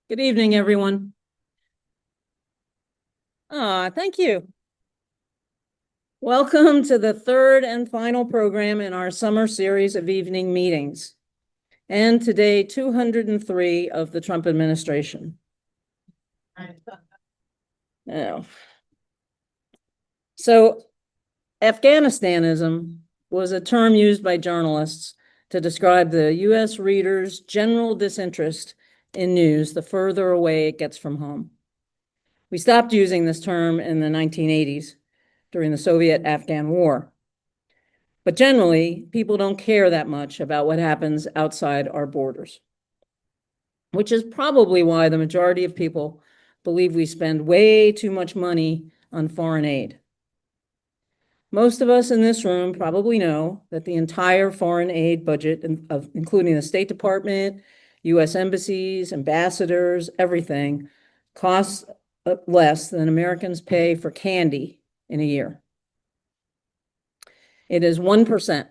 Good evening, everyone. Thank you. Welcome to the third and final program in our summer series of evening meetings. And today, 203 of the Trump administration. Oh. So Afghanistanism was a term used by journalists to describe the US readers' general disinterest in news the further away it gets from home. We stopped using this term in the 1980s during the Soviet-Afghan War. But generally, people don't care that much about what happens outside our borders, which is probably why the majority of people believe we spend way too much money on foreign aid. Most of us in this room probably know that the entire foreign aid budget, including the State Department, US embassies, ambassadors, everything, costs less than Americans pay for candy in a year. It is 1%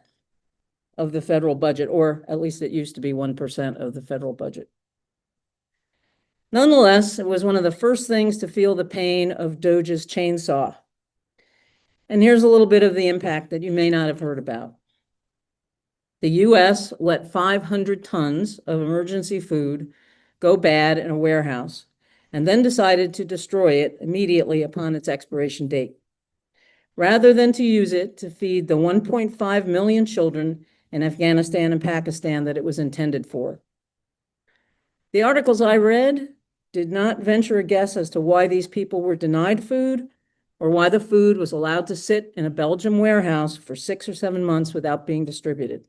of the federal budget, or at least it used to be 1% of the federal budget. Nonetheless, it was one of the first things to feel the pain of Doge's chainsaw. And here's a little bit of the impact that you may not have heard about. The US let 500 tons of emergency food go bad in a warehouse and then decided to destroy it immediately upon its expiration date, rather than to use it to feed the 1.5 million children in Afghanistan and Pakistan that it was intended for. The articles I read did not venture a guess as to why these people were denied food or why the food was allowed to sit in a Belgium warehouse for 6 or 7 months without being distributed.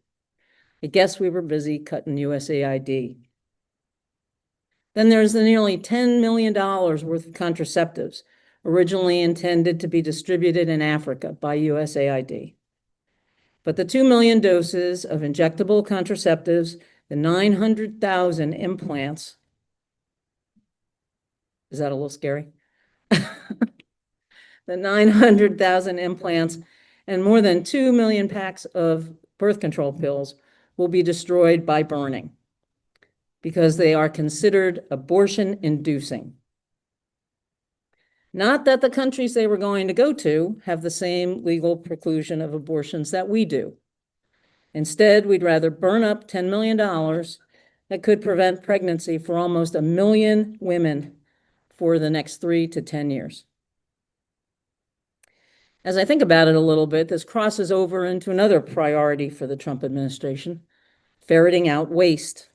I guess we were busy cutting USAID. Then there's the nearly $10 million worth of contraceptives originally intended to be distributed in Africa by USAID. But the 2 million doses of injectable contraceptives, the 900,000 implants, is that a little scary? The 900,000 implants and more than 2 million packs of birth control pills will be destroyed by burning because they are considered abortion-inducing. Not that the countries they were going to go to have the same legal preclusion of abortions that we do. Instead, we'd rather burn up $10 million that could prevent pregnancy for almost 1 million women for the next 3 to 10 years. As I think about it a little bit, this crosses over into another priority for the Trump administration, ferreting out waste.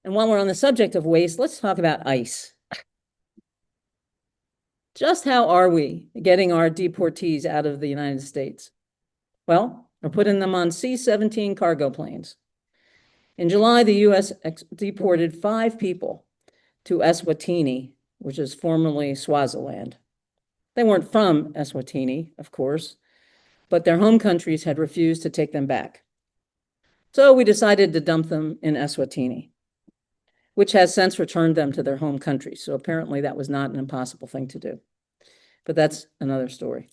And while we're on the subject of waste, let's talk about ICE. Just how are we getting our deportees out of the United States? Well, we're putting them on C-17 cargo planes. In July, the U.S. deported 5 people to Eswatini, which is formerly Swaziland. They weren't from Eswatini, of course, but their home countries had refused to take them back. So we decided to dump them in Eswatini, which has since returned them to their home country. So apparently that was not an impossible thing to do. But that's another story.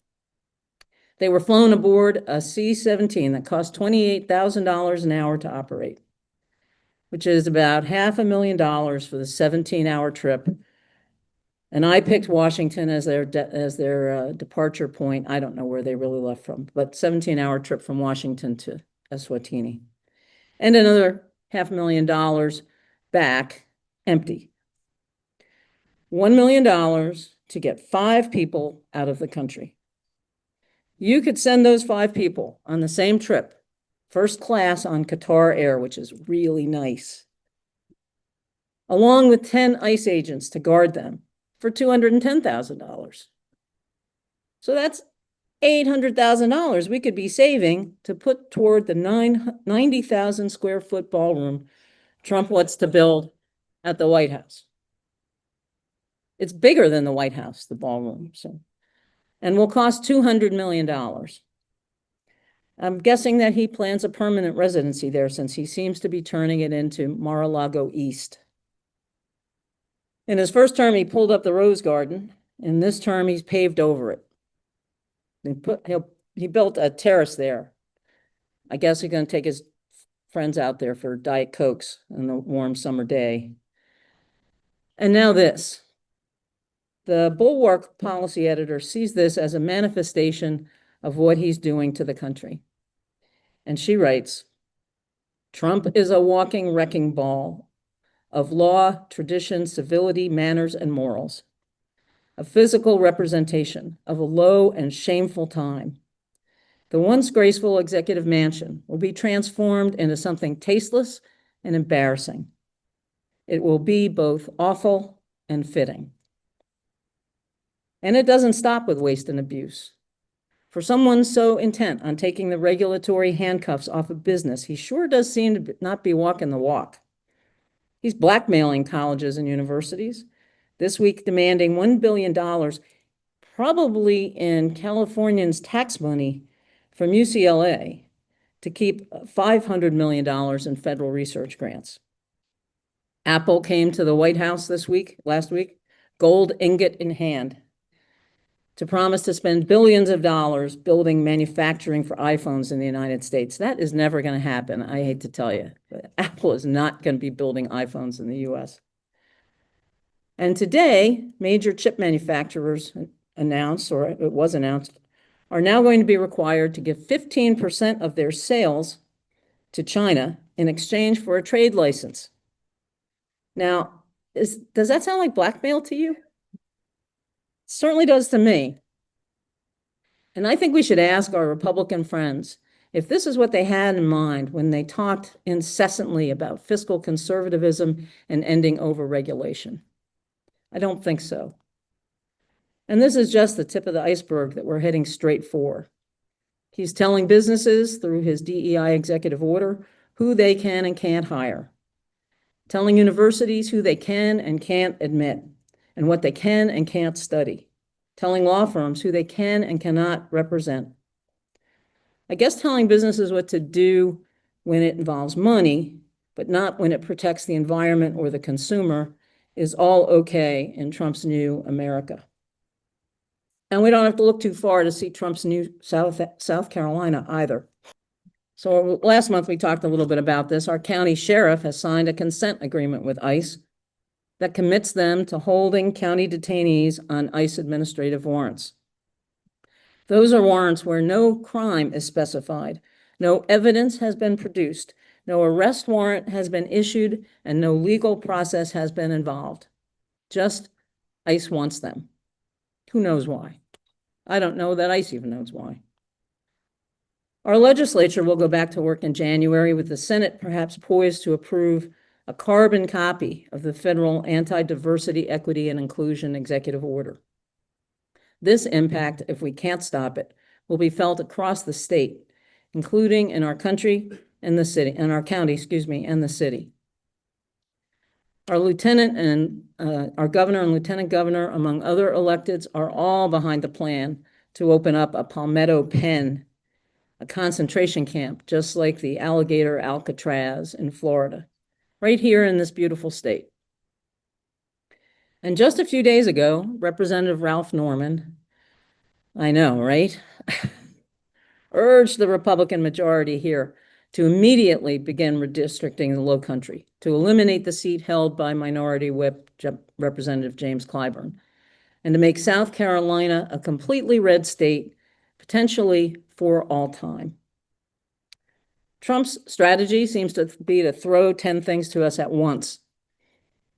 They were flown aboard a C-17 that cost $28,000 an hour to operate, which is about $500,000 for the 17-hour trip. And I picked Washington as their departure point. I don't know where they really left from, but 17-hour trip from Washington to Eswatini. And another $500,000 back empty. $1 million to get 5 people out of the country. You could send those 5 people on the same trip, first class on Qatar Air, which is really nice, along with 10 ICE agents to guard them for $210,000. So that's $800,000 we could be saving to put toward the 90,000 square foot ballroom Trump wants to build at the White House. It's bigger than the White House, the ballroom, and will cost $200 million. I'm guessing that he plans a permanent residency there since he seems to be turning it into Mar-a-Lago East. In his first term, he pulled up the Rose Garden. In this term, he's paved over it. He built a terrace there. I guess he's going to take his friends out there for Diet Cokes on a warm summer day. And now this. The Bulwark policy editor sees this as a manifestation of what he's doing to the country. And she writes, Trump is a walking wrecking ball of law, tradition, civility, manners, and morals, a physical representation of a low and shameful time. The once graceful executive mansion will be transformed into something tasteless and embarrassing. It will be both awful and fitting. And it doesn't stop with waste and abuse. For someone so intent on taking the regulatory handcuffs off of business, he sure does seem to not be walking the walk. He's blackmailing colleges and universities, this week demanding $1 billion, probably in Californians' tax money from UCLA, to keep $500 million in federal research grants. Apple came to the White House last week, gold ingot in hand, to promise to spend billions of dollars building manufacturing for iPhones in the United States. That is never going to happen, I hate to tell you. But Apple is not going to be building iPhones in the US. And today, major chip manufacturers announced, or it was announced, are now going to be required to give 15% of their sales to China in exchange for a trade license. Now, does that sound like blackmail to you? Certainly does to me. And I think we should ask our Republican friends if this is what they had in mind when they talked incessantly about fiscal conservatism and ending overregulation. I don't think so. And this is just the tip of the iceberg that we're heading straight for. He's telling businesses through his DEI executive order who they can and can't hire, telling universities who they can and can't admit, and what they can and can't study, telling law firms who they can and cannot represent. I guess telling businesses what to do when it involves money, but not when it protects the environment or the consumer, is all okay in Trump's new America. And we don't have to look too far to see Trump's new South Carolina either. So last month we talked a little bit about this. Our county sheriff has signed a consent agreement with ICE that commits them to holding county detainees on ICE administrative warrants. Those are warrants where no crime is specified, no evidence has been produced, no arrest warrant has been issued, and no legal process has been involved. Just ICE wants them. Who knows why? I don't know that ICE even knows why. Our legislature will go back to work in January, with the Senate perhaps poised to approve a carbon copy of the federal Anti-Diversity, Equity, and Inclusion executive order. This impact, if we can't stop it, will be felt across the state, including in our country and the city, in our county, and the city. Our lieutenant and our governor and lieutenant governor, among other electeds, are all behind the plan to open up a Palmetto Pen, a concentration camp, just like the alligator Alcatraz in Florida, right here in this beautiful state. And just a few days ago, Representative Ralph Norman, I know, right? Urged the Republican majority here to immediately begin redistricting the Low Country, to eliminate the seat held by Minority Whip Representative James Clyburn, and to make South Carolina a completely red state, potentially for all time. Trump's strategy seems to be to throw 10 things to us at once,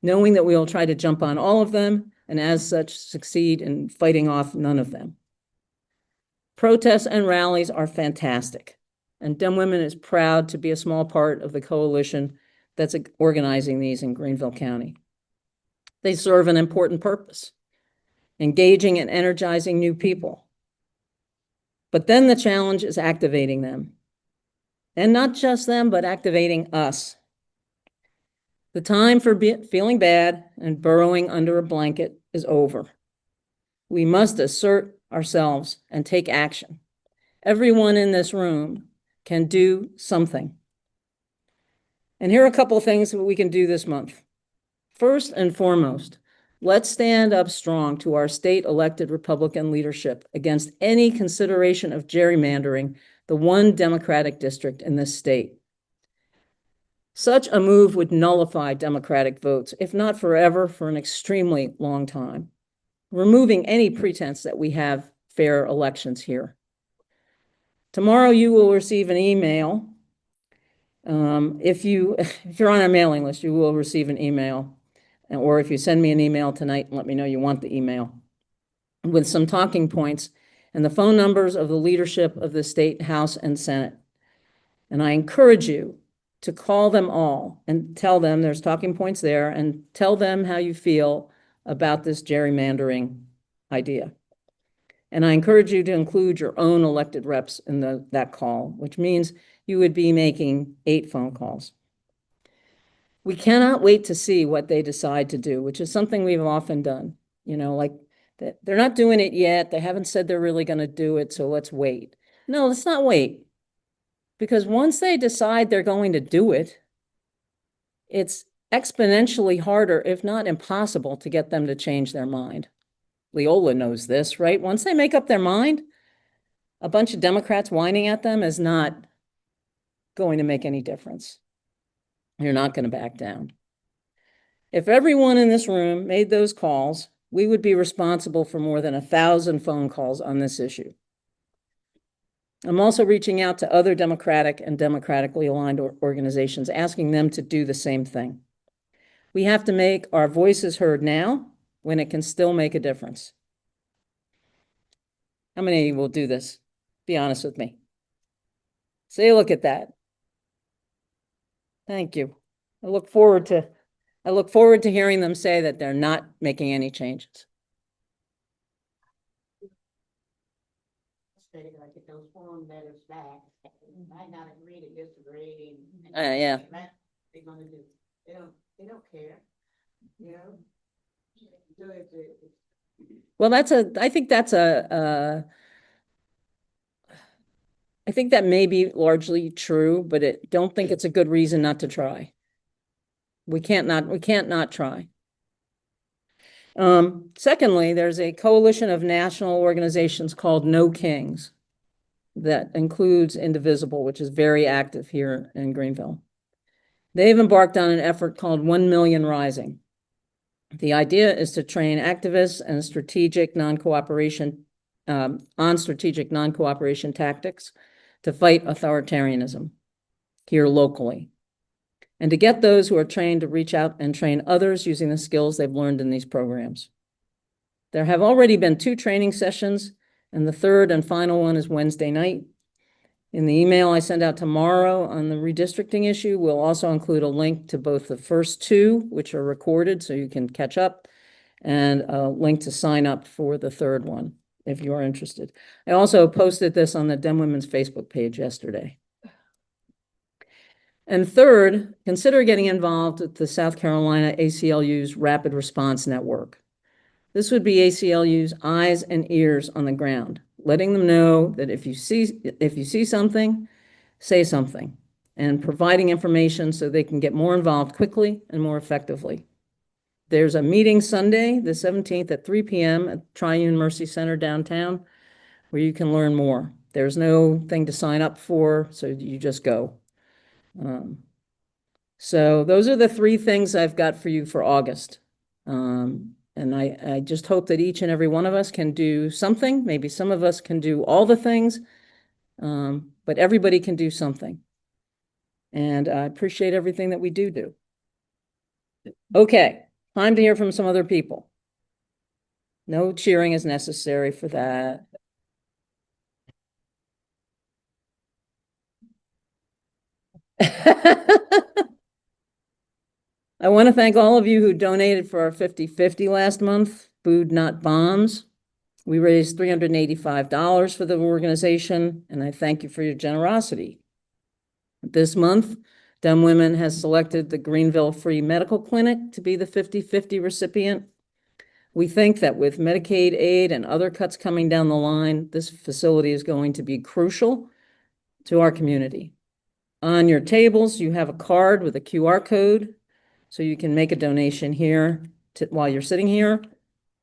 knowing that we will try to jump on all of them and as such succeed in fighting off none of them. Protests and rallies are fantastic, and Dem Women is proud to be a small part of the coalition that's organizing these in Greenville County. They serve an important purpose, engaging and energizing new people. But then the challenge is activating them. And not just them, but activating us. The time for feeling bad and burrowing under a blanket is over. We must assert ourselves and take action. Everyone in this room can do something. And here are a couple of things that we can do this month. First and foremost, let's stand up strong to our state elected Republican leadership against any consideration of gerrymandering the one Democratic district in this state. Such a move would nullify Democratic votes, if not forever, for an extremely long time, removing any pretense that we have fair elections here. Tomorrow you will receive an email. If you're on our mailing list, you will receive an email. Or if you send me an email tonight and let me know you want the email, with some talking points and the phone numbers of the leadership of the state House and Senate. And I encourage you to call them all and tell them there's talking points there, and tell them how you feel about this gerrymandering idea. And I encourage you to include your own elected reps in that call, which means you would be making 8 phone calls. We cannot wait to see what they decide to do, which is something we've often done. You know, like they're not doing it yet. They haven't said they're really going to do it, so let's wait. No, let's not wait. Because once they decide they're going to do it, it's exponentially harder, if not impossible, to get them to change their mind. Leola knows this, right? Once they make up their mind, a bunch of Democrats whining at them is not going to make any difference. You're not going to back down. If everyone in this room made those calls, we would be responsible for more than 1,000 phone calls on this issue. I'm also reaching out to other Democratic and democratically aligned organizations, asking them to do the same thing. We have to make our voices heard now when it can still make a difference. How many of you will do this? Be honest with me. Say a look at that. Thank you. I look forward to hearing them say that they're not making any changes. Like get those form letters back, might not agree to disagree. Yeah. They're gonna do. They don't care. You know. Well, I think that may be largely true, but don't think it's a good reason not to try. We can't not try. Secondly, there's a coalition of national organizations called No Kings that includes Indivisible, which is very active here in Greenville. They've embarked on an effort called 1 Million Rising. The idea is to train activists and strategic non-cooperation tactics to fight authoritarianism here locally, and to get those who are trained to reach out and train others using the skills they've learned in these programs. There have already been 2 training sessions, and the third and final one is Wednesday night. In the email I send out tomorrow on the redistricting issue, we'll also include a link to both the first 2, which are recorded so you can catch up, and a link to sign up for the third one if you are interested. I also posted this on the Dem Women's Facebook page yesterday. And third, consider getting involved with the South Carolina ACLU's Rapid Response Network. This would be ACLU's eyes and ears on the ground, letting them know that if you see something, say something, and providing information so they can get more involved quickly and more effectively. There's a meeting Sunday, the 17th at 3 p.m. at Triune Mercy Center downtown, where you can learn more. There's no thing to sign up for, so you just go. So those are the 3 things I've got for you for August. And I just hope that each and every one of us can do something. Maybe some of us can do all the things, but everybody can do something. And I appreciate everything that we do. Okay, time to hear from some other people. No cheering is necessary for that. I want to thank all of you who donated for our 50-50 last month, Food Not Bombs. We raised $385 for the organization, and I thank you for your generosity. This month, Dem Women has selected the Greenville Free Medical Clinic to be the 50-50 recipient. We think that with Medicaid aid and other cuts coming down the line, this facility is going to be crucial to our community. On your tables, you have a card with a QR code, so you can make a donation here while you're sitting here,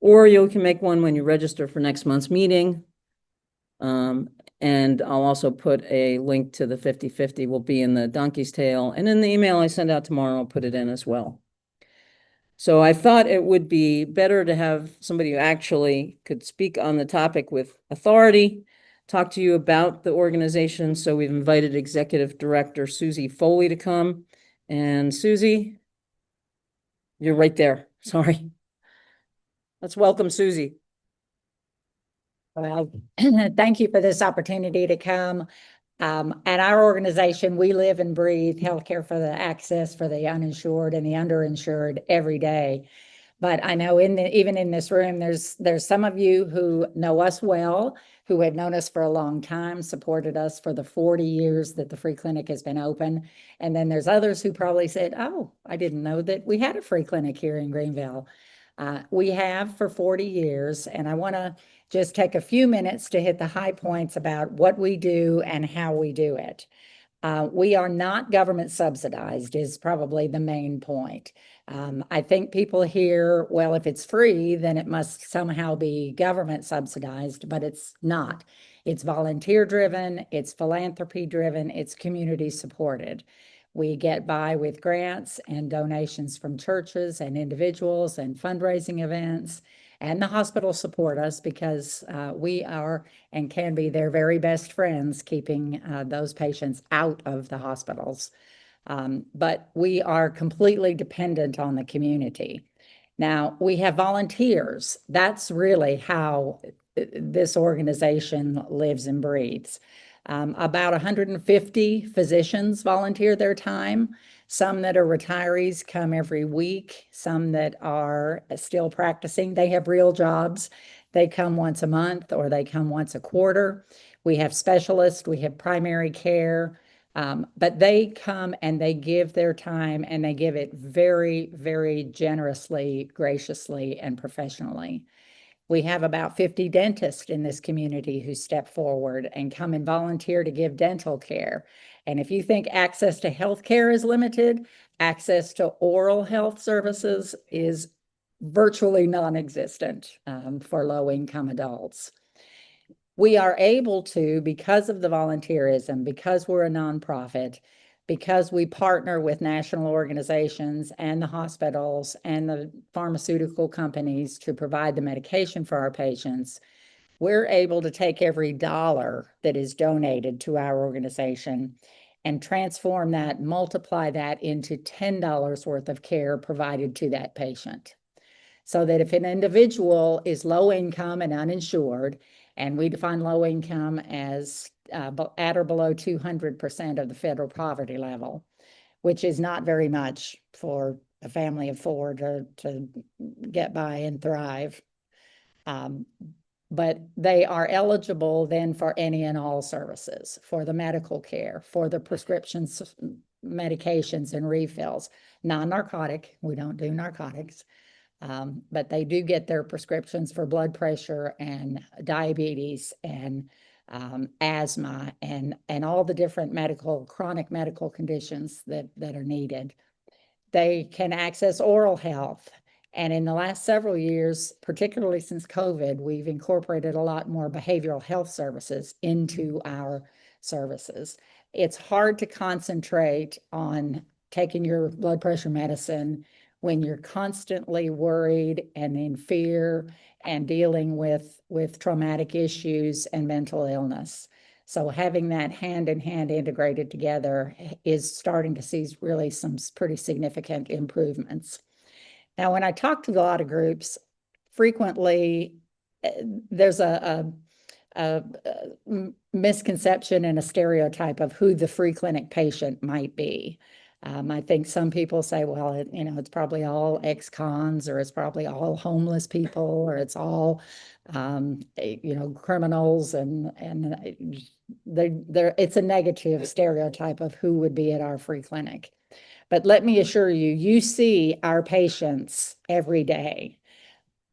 or you can make one when you register for next month's meeting. And I'll also put a link to the 50/50 will be in the donkey's tail. And in the email I send out tomorrow, I'll put it in as well. So I thought it would be better to have somebody who actually could speak on the topic with authority, talk to you about the organization. So we've invited Executive Director Suzie Foley to come. And Suzie, you're right there. Sorry. Let's welcome Suzie. Well, thank you for this opportunity to come. At our organization, we live and breathe healthcare for the access for the uninsured and the underinsured every day. But I know even in this room, there's some of you who know us well, who have known us for a long time, supported us for the 40 years that the free clinic has been open. And then there's others who probably said, oh, I didn't know that we had a free clinic here in Greenville. We have for 40 years, and I want to just take a few minutes to hit the high points about what we do and how we do it. We are not government subsidized is probably the main point. I think people hear, well, if it's free, then it must somehow be government subsidized, but it's not. It's volunteer driven, it's philanthropy driven, it's community supported. We get by with grants and donations from churches and individuals and fundraising events. And the hospitals support us because we are and can be their very best friends, keeping those patients out of the hospitals. But we are completely dependent on the community. Now, we have volunteers. That's really how this organization lives and breathes. About 150 physicians volunteer their time. Some that are retirees come every week. Some that are still practicing, they have real jobs. They come once a month or they come once a quarter. We have specialists, we have primary care, but they come and they give their time and they give it very, very generously, graciously, and professionally. We have about 50 dentists in this community who step forward and come and volunteer to give dental care. And if you think access to health care is limited, access to oral health services is virtually non-existent for low-income adults. We are able to, because of the volunteerism, because we're a nonprofit, because we partner with national organizations and the hospitals and the pharmaceutical companies to provide the medication for our patients, we're able to take every dollar that is donated to our organization and transform that, multiply that into $10 worth of care provided to that patient. So that if an individual is low income and uninsured, and we define low income as at or below 200% of the federal poverty level, which is not very much for a family of four to get by and thrive. But they are eligible then for any and all services, for the medical care, for the prescriptions, medications and refills, non-narcotic, we don't do narcotics. But they do get their prescriptions for blood pressure and diabetes and asthma and all the different chronic medical conditions that are needed. They can access oral health. And in the last several years, particularly since COVID, we've incorporated a lot more behavioral health services into our services. It's hard to concentrate on taking your blood pressure medicine when you're constantly worried and in fear and dealing with traumatic issues and mental illness. So having that hand in hand integrated together is starting to see really some pretty significant improvements. Now, when I talk to a lot of groups, frequently there's a misconception and a stereotype of who the free clinic patient might be. I think some people say, well, it's probably all ex-cons, or it's probably all homeless people, or it's all, criminals, and it's a negative stereotype of who would be at our free clinic. But let me assure you, you see our patients every day.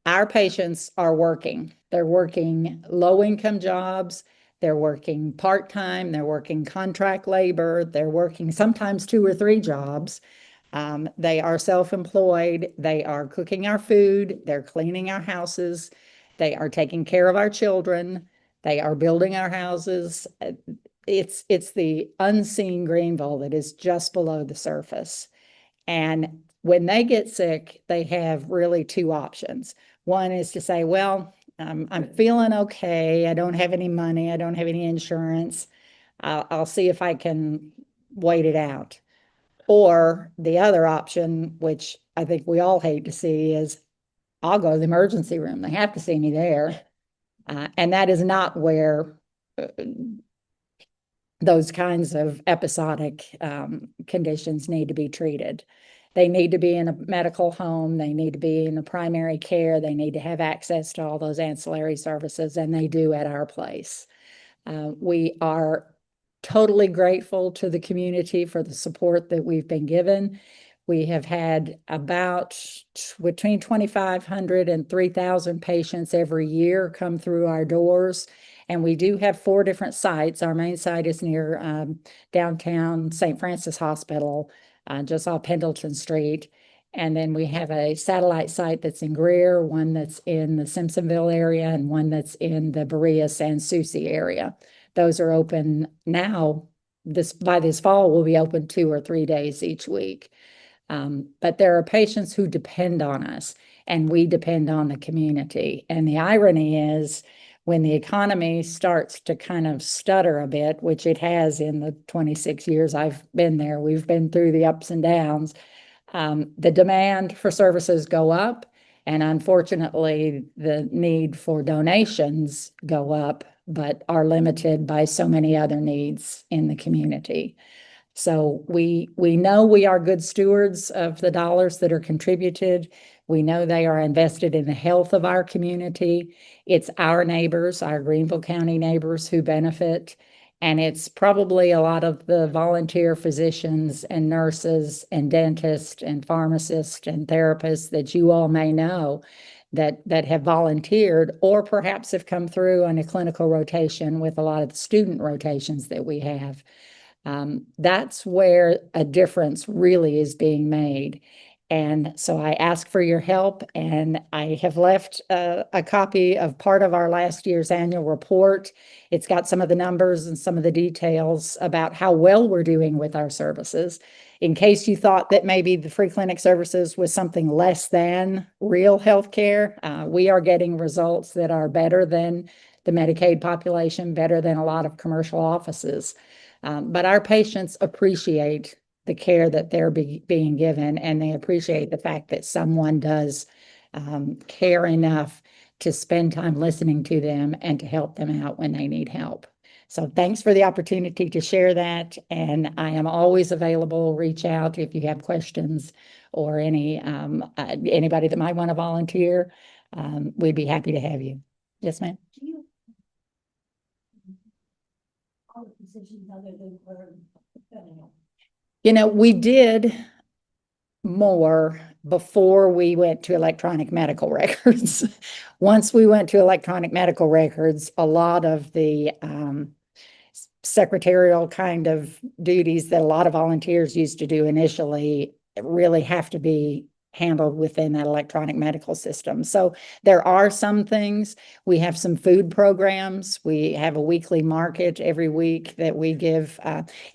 Our patients are working. They're working low-income jobs. They're working part-time, they're working contract labor, they're working sometimes 2 or 3 jobs. They are self-employed, they are cooking our food, they're cleaning our houses, they are taking care of our children, They are building our houses. It's the unseen Greenville that is just below the surface. And when they get sick, they have really two options. One is to say, well, I'm feeling okay. I don't have any money. I don't have any insurance. I'll see if I can wait it out. Or the other option, which I think we all hate to see, is I'll go to the emergency room. They have to see me there. And that is not where those kinds of episodic conditions need to be treated. They need to be in a medical home. They need to be in a primary care. They need to have access to all those ancillary services, and they do at our place. We are totally grateful to the community for the support that we've been given. We have had about between 2,500 and 3,000 patients every year come through our doors. And we do have 4 different sites. Our main site is near downtown St. Francis Hospital, just off Pendleton Street. And then we have a satellite site that's in Greer, one that's in the Simpsonville area, and one that's in the Berea and Suzie area. Those are open now. By this fall, will be open 2 or 3 days each week. But there are patients who depend on us, and we depend on the community. And the irony is, when the economy starts to kind of stutter a bit, which it has in the 26 years I've been there, we've been through the ups and downs, the demand for services go up, and unfortunately, the need for donations go up, but are limited by so many other needs in the community. So we know we are good stewards of the dollars that are contributed. We know they are invested in the health of our community. It's our neighbors, our Greenville County neighbors, who benefit. And it's probably a lot of the volunteer physicians and nurses and dentists and pharmacists and therapists that you all may know that have volunteered, or perhaps have come through on a clinical rotation with a lot of the student rotations that we have. That's where a difference really is being made. And so I ask for your help, and I have left a copy of part of our last year's annual report. It's got some of the numbers and some of the details about how well we're doing with our services. In case you thought that maybe the free clinic services was something less than real healthcare, we are getting results that are better than the Medicaid population, better than a lot of commercial offices. But our patients appreciate the care that they're being given, and they appreciate the fact that someone does care enough to spend time listening to them and to help them out when they need help. So thanks for the opportunity to share that, and I am always available. Reach out if you have questions or anybody that might want to volunteer. We'd be happy to have you. Yes, ma'am. All the positions other than for we did more before we went to electronic medical records. Once we went to electronic medical records, a lot of the secretarial kind of duties that a lot of volunteers used to do initially really have to be handled within that electronic medical system. So there are some things. We have some food programs. We have a weekly market every week that we give.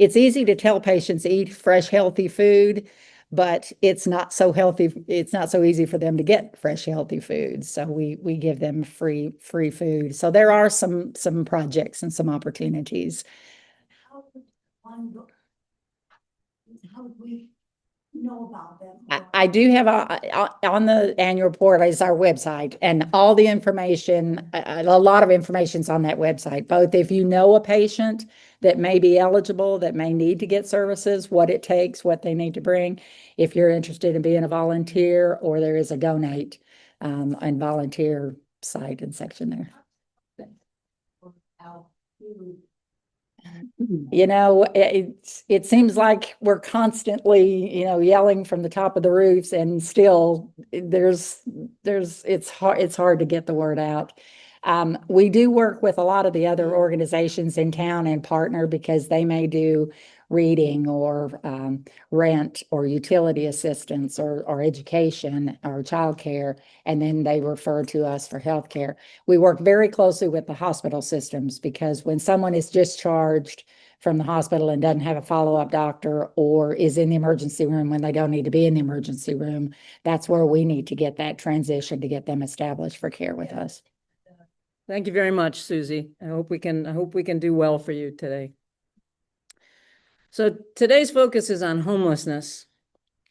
It's easy to tell patients eat fresh, healthy food, but it's not so healthy. It's not so easy for them to get fresh, healthy food. So we give them free food. So there are some projects and some opportunities. how would we know about them? I do have on the annual report is our website, and all the information, a lot of information's on that website, both if you know a patient that may be eligible, that may need to get services, what it takes, what they need to bring, if you're interested in being a volunteer, or there is a donate and volunteer site and section there. It seems like we're constantly, yelling from the top of the roofs, and still it's hard to get the word out. We do work with a lot of the other organizations in town and partner, because they may do reading or rent or utility assistance or education or childcare, and then they refer to us for healthcare. We work very closely with the hospital systems because when someone is discharged from the hospital and doesn't have a follow-up doctor or is in the emergency room when they don't need to be in the emergency room, that's where we need to get that transition to get them established for care with us. Thank you very much, Suzie. I hope we can do well for you today. So today's focus is on homelessness,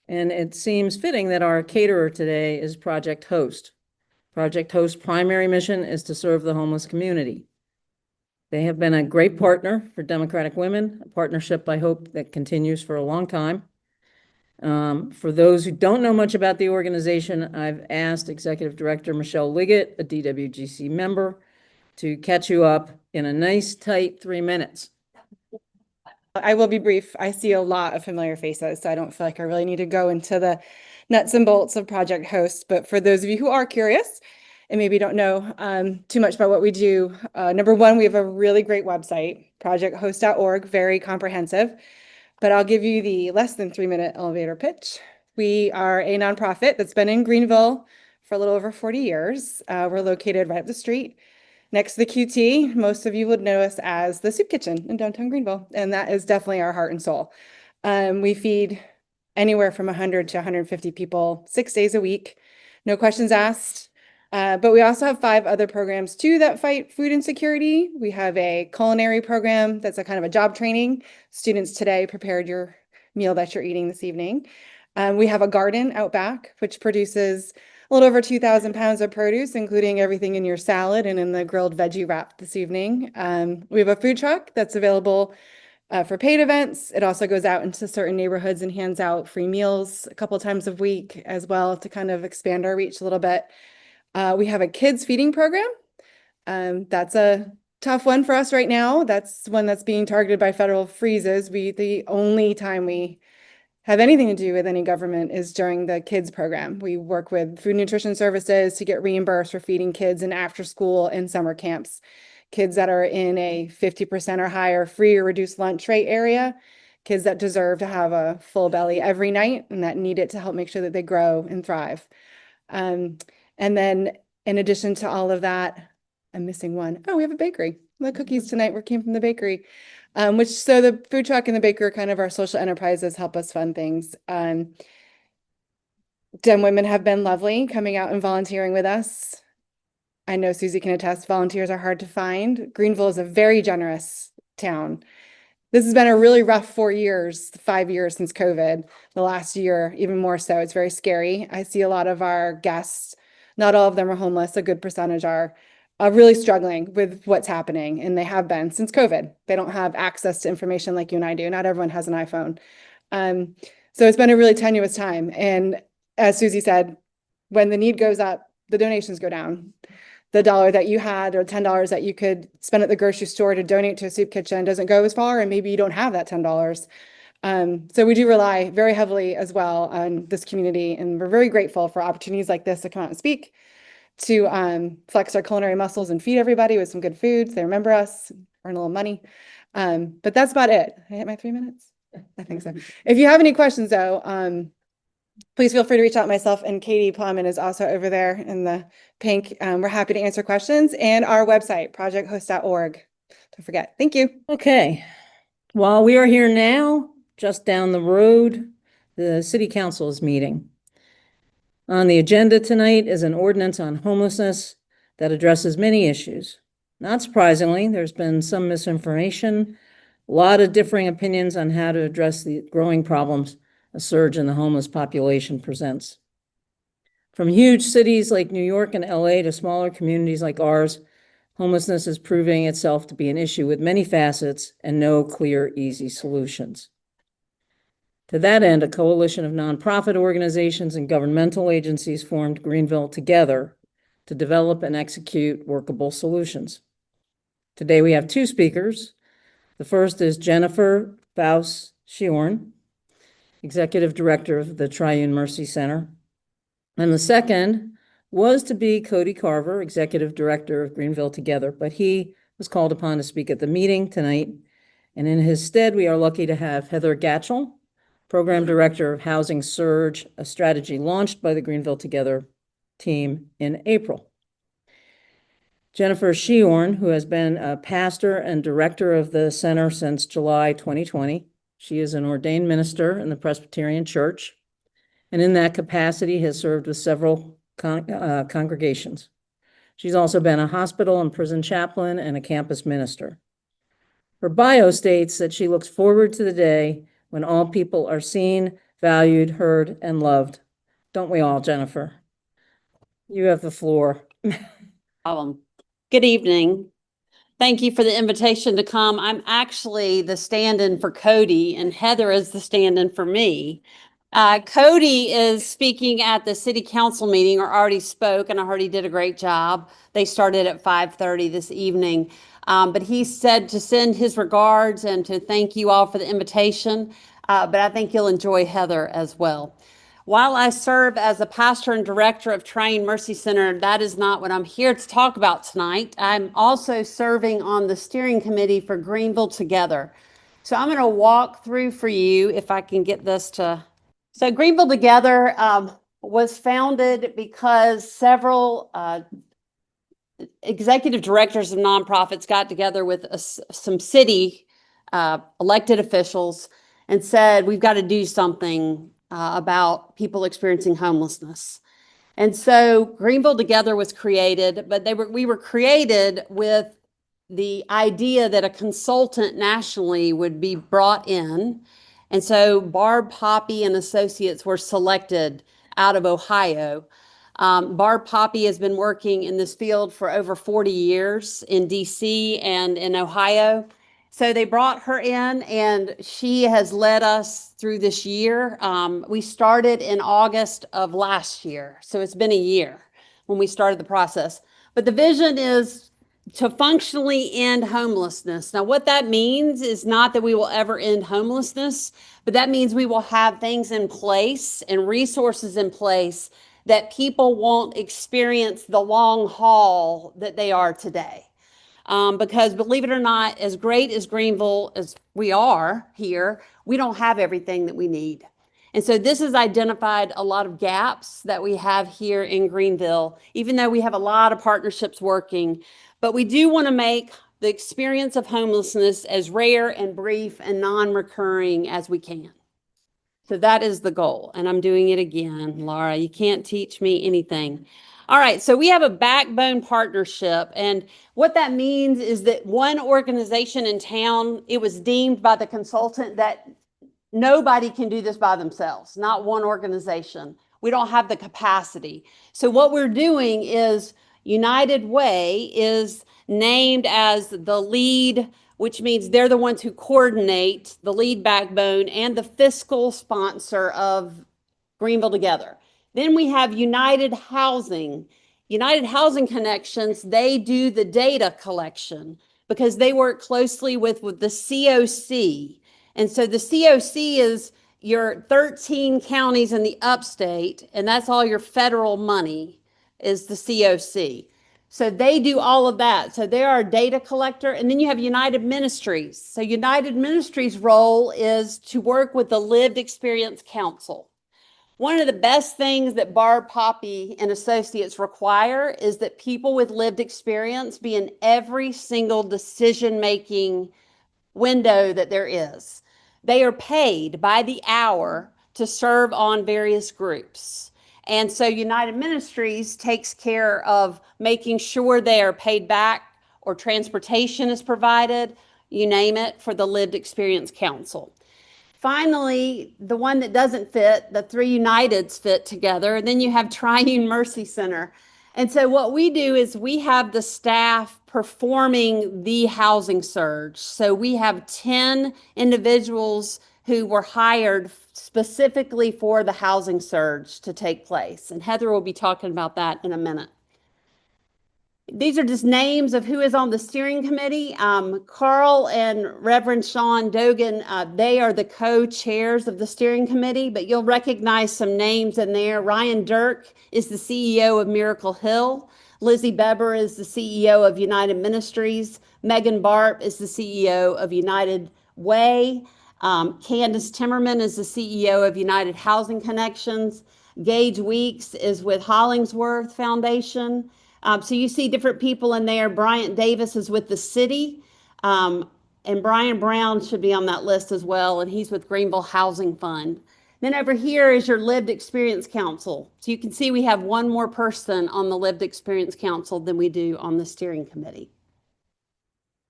and it seems fitting that our caterer today is Project Host. Project Host's primary mission is to serve the homeless community. They have been a great partner for Democratic Women, a partnership I hope that continues for a long time. For those who don't know much about the organization, I've asked Executive Director Michelle Liggettt, a DWGC member, to catch you up in a nice, tight 3 minutes. I will be brief. I see a lot of familiar faces, so I don't feel like I really need to go into the nuts and bolts of Project Host. But for those of you who are curious and maybe don't know too much about what we do, number one, we have a really great website, projecthost.org, very comprehensive. But I'll give you the less than 3 minute elevator pitch. We are a nonprofit that's been in Greenville for a little over 40 years. We're located right up the street next to the QT. Most of you would know us as the Soup Kitchen in downtown Greenville, and that is definitely our heart and soul. We feed anywhere from 100 to 150 people 6 days a week, no questions asked. But we also have 5 other programs too that fight food insecurity. We have a culinary program that's a kind of a job training. Students today prepared your meal that you're eating this evening. We have a garden out back, which produces a little over 2,000 pounds of produce, including everything in your salad and in the grilled veggie wrap this evening. We have a food truck that's available for paid events. It also goes out into certain neighborhoods and hands out free meals a couple times a week as well to kind of expand our reach a little bit. We have a kids feeding program. That's a tough one for us right now. That's one that's being targeted by federal freezes. The only time we have anything to do with any government is during the kids program. We work with food nutrition services to get reimbursed for feeding kids in after school and summer camps. Kids that are in a 50% or higher free or reduced lunch rate area, kids that deserve to have a full belly every night and that need it to help make sure that they grow and thrive. And then in addition to all of that, I'm missing one. Oh, we have a bakery. The cookies tonight came from the bakery. So the food truck and the baker are kind of our social enterprises, help us fund things. Dem women have been lovely coming out and volunteering with us. I know Suzie can attest, volunteers are hard to find. Greenville is a very generous town. This has been a really rough 4 years, 5 years since COVID. The last year, even more so, it's very scary. I see a lot of our guests, not all of them are homeless, a good percentage are really struggling with what's happening, and they have been since COVID. They don't have access to information like you and I do. Not everyone has an iPhone. So it's been a really tenuous time. And as Suzie said, when the need goes up, the donations go down. The $1 that you had or $10 that you could spend at the grocery store to donate to a soup kitchen doesn't go as far, and maybe you don't have that $10. So we do rely very heavily as well on this community, and we're very grateful for opportunities like this to come out and speak, to flex our culinary muscles and feed everybody with some good foods. They remember us, earn a little money. But that's about it. I hit my 3 minutes? I think so. If you have any questions though, please feel free to reach out. Myself and Katie Plowman is also over there in the pink. We're happy to answer questions, and our website, projecthost.org. Don't forget. Thank you. Okay. While we are here now, just down the road, the City Council is meeting. On the agenda tonight is an ordinance on homelessness that addresses many issues. Not surprisingly, there's been some misinformation, a lot of differing opinions on how to address the growing problems a surge in the homeless population presents. From huge cities like New York and LA to smaller communities like ours, homelessness is proving itself to be an issue with many facets and no clear, easy solutions. To that end, a coalition of nonprofit organizations and governmental agencies formed Greenville Together to develop and execute workable solutions. Today we have 2 speakers. The first is Jennifer Sheorn, Executive Director of the Triune Mercy Center. And the second was to be Cody Carver, Executive Director of Greenville Together, but he was called upon to speak at the meeting tonight And in his stead, we are lucky to have Heather Gatchell, Program Director of Housing Surge, a strategy launched by the Greenville Together team in April. Jennifer Sheorn, who has been a pastor and director of the center since July 2020. She is an ordained minister in the Presbyterian Church, and in that capacity has served with several congregations. She's also been a hospital and prison chaplain and a campus minister. Her bio states that she looks forward to the day when all people are seen, valued, heard, and loved. Don't we all, Jennifer? You have the floor. Good evening. Thank you for the invitation to come. I'm actually the stand-in for Cody, and Heather is the stand-in for me. Cody is speaking at the city council meeting, or already spoke, and I heard he did a great job. They started at 5:30 this evening. But he said to send his regards and to thank you all for the invitation. But I think you'll enjoy Heather as well. While I serve as a pastor and director of Triune Mercy Center, that is not what I'm here to talk about tonight. I'm also serving on the steering committee for Greenville Together. So I'm going to walk through for you, if I can get this to... So Greenville Together was founded because several executive directors of nonprofits got together with some city elected officials and said, we've got to do something about people experiencing homelessness. And so Greenville Together was created, but we were created with the idea that a consultant nationally would be brought in. And so Barb Poppy and Associates were selected out of Ohio. Barb Poppy has been working in this field for over 40 years in DC and in Ohio. So they brought her in, and she has led us through this year. We started in August of last year, so it's been a year when we started the process. But the vision is to functionally end homelessness. Now, what that means is not that we will ever end homelessness, but that means we will have things in place and resources in place that people won't experience the long haul that they are today. Because believe it or not, as great as Greenville as we are here, we don't have everything that we need. And so this has identified a lot of gaps that we have here in Greenville, even though we have a lot of partnerships working. But we do want to make the experience of homelessness as rare and brief and non-recurring as we can. So that is the goal. And I'm doing it again, Laura. You can't teach me anything. All right, so we have a backbone partnership, and what that means is that one organization in town, it was deemed by the consultant that nobody can do this by themselves, not one organization. We don't have the capacity. So what we're doing is United Way is named as the lead, which means they're the ones who coordinate the lead backbone and the fiscal sponsor of Greenville Together. Then we have United Housing. United Housing Connections, they do the data collection because they work closely with the COC. And so the COC is your 13 counties in the upstate, and that's all your federal money is the COC. So they do all of that. So they are a data collector. And then you have United Ministries. So United Ministries' role is to work with the Lived Experience Council. One of the best things that Barb Poppy and Associates require is that people with lived experience be in every single decision-making window that there is. They are paid by the hour to serve on various groups. And so United Ministries takes care of making sure they are paid back or transportation is provided, you name it, for the Lived Experience Council. Finally, the one that doesn't fit, the three Uniteds fit together. And then you have Triune Mercy Center. And so what we do is we have the staff performing the housing surge. So we have 10 individuals who were hired specifically for the housing surge to take place. And Heather will be talking about that in a minute. These are just names of who is on the steering committee. Carl and Reverend Sean Dogan, they are the co-chairs of the steering committee, but you'll recognize some names in there. Ryan Dirk is the CEO of Miracle Hill. Lizzie Beber is the CEO of United Ministries. Megan Barp is the CEO of United Way. Candace Timmerman is the CEO of United Housing Connections. Gage Weeks is with Hollingsworth Foundation. So you see different people in there. Bryant Davis is with the city. And Brian Brown should be on that list as well, and he's with Greenville Housing Fund. Then over here is your Lived Experience Council. So you can see we have one more person on the Lived Experience Council than we do on the steering committee.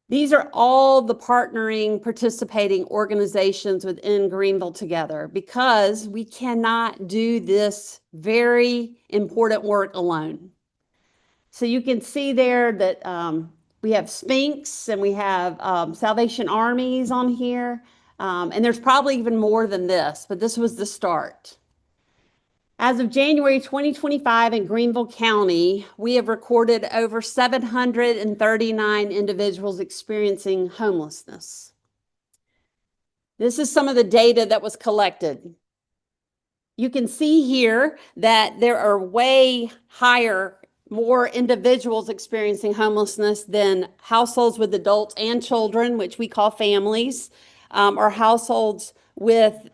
These are all the partnering, participating organizations within Greenville Together, because we cannot do this very important work alone. So you can see there that we have Sphinx and we have Salvation Armies on here. And there's probably even more than this, but this was the start. As of January 2025 in Greenville County, we have recorded over 739 individuals experiencing homelessness. This is some of the data that was collected. You can see here that there are way higher, more individuals experiencing homelessness than households with adults and children, which we call families, or households with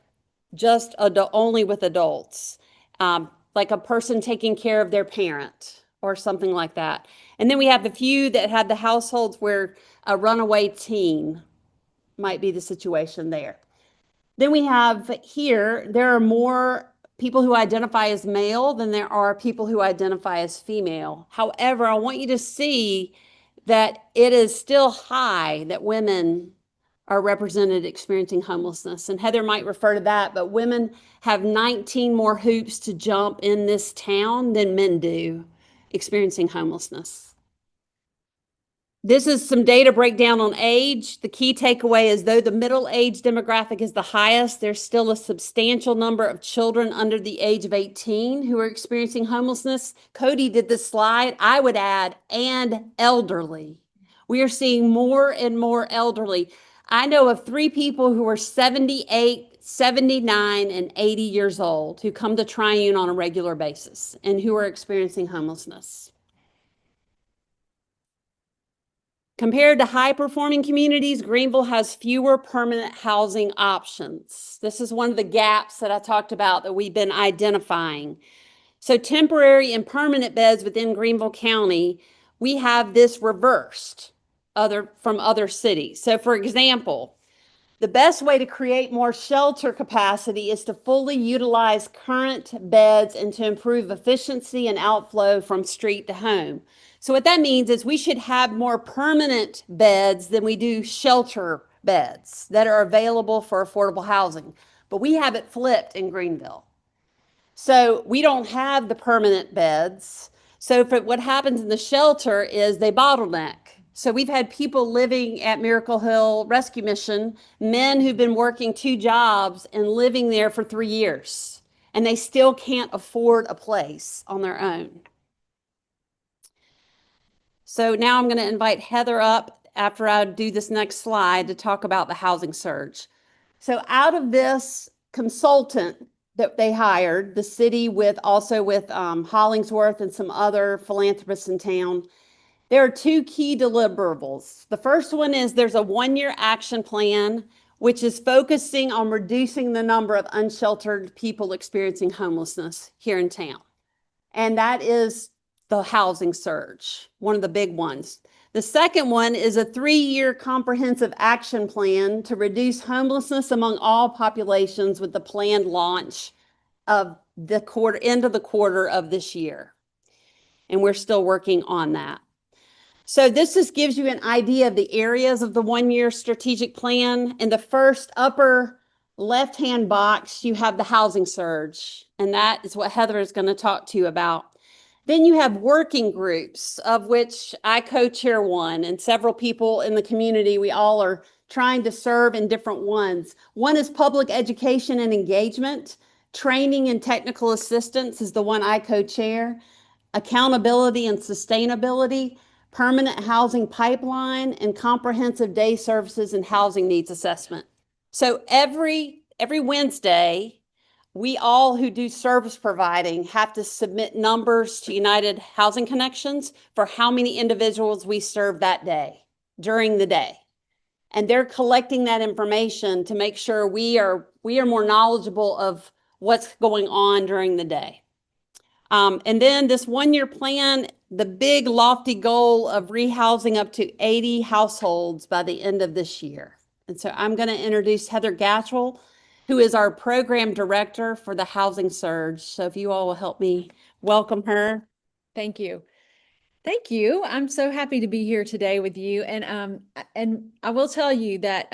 just only with adults. Like a person taking care of their parent or something like that. And then we have the few that have the households where a runaway teen might be the situation there. Then we have here, there are more people who identify as male than there are people who identify as female. However, I want you to see that it is still high that women are represented experiencing homelessness. And Heather might refer to that, but women have 19 more hoops to jump in this town than men do experiencing homelessness. This is some data breakdown on age. The key takeaway is though the middle age demographic is the highest, there's still a substantial number of children under the age of 18 who are experiencing homelessness. Cody did this slide. I would add, and elderly. We are seeing more and more elderly. I know of 3 people who are 78, 79, and 80 years old who come to Triune on a regular basis and who are experiencing homelessness. Compared to high-performing communities, Greenville has fewer permanent housing options. This is one of the gaps that I talked about that we've been identifying. So temporary and permanent beds within Greenville County, we have this reversed from other cities. So for example, the best way to create more shelter capacity is to fully utilize current beds and to improve efficiency and outflow from street to home. So what that means is we should have more permanent beds than we do shelter beds that are available for affordable housing. But we have it flipped in Greenville. So we don't have the permanent beds. So what happens in the shelter is they bottleneck. So we've had people living at Miracle Hill Rescue Mission, men who've been working 2 jobs and living there for 3 years, and they still can't afford a place on their own. So now I'm going to invite Heather up after I do this next slide to talk about the housing surge. So out of this consultant that they hired, the city with Hollingsworth and some other philanthropists in town, there are 2 key deliverables. The first one is there's a 1-year action plan, which is focusing on reducing the number of unsheltered people experiencing homelessness here in town. And that is the housing surge, one of the big ones. The second one is a 3-year comprehensive action plan to reduce homelessness among all populations with the planned launch of the end of the quarter of this year. And we're still working on that. So this just gives you an idea of the areas of the 1-year strategic plan. In the first upper left-hand box, you have the housing surge, and that is what Heather is going to talk to you about. Then you have working groups, of which I co-chair one, and several people in the community. We all are trying to serve in different ones. One is public education and engagement. Training and technical assistance is the one I co-chair. Accountability and sustainability. Permanent housing pipeline, and comprehensive day services and housing needs assessment. So every Wednesday, we all who do service providing have to submit numbers to United Housing Connections for how many individuals we serve that day, during the day. And they're collecting that information to make sure we are more knowledgeable of what's going on during the day. And then this 1-year plan, the big lofty goal of rehousing up to 80 households by the end of this year. And so I'm going to introduce Heather Gatchell, who is our program director for the housing surge. So if you all will help me welcome her. Thank you. Thank you. I'm so happy to be here today with you. And I will tell you that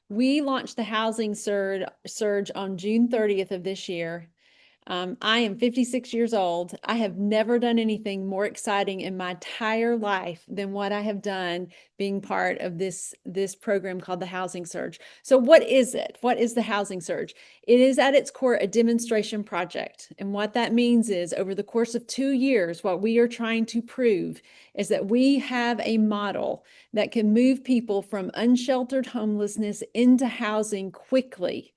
we launched the housing surge on June 30th of this year. I am 56 years old. I have never done anything more exciting in my entire life than what I have done being part of this program called the Housing Surge. So what is it? What is the Housing Surge? It is at its core a demonstration project. And what that means is over the course of 2 years, what we are trying to prove is that we have a model that can move people from unsheltered homelessness into housing quickly.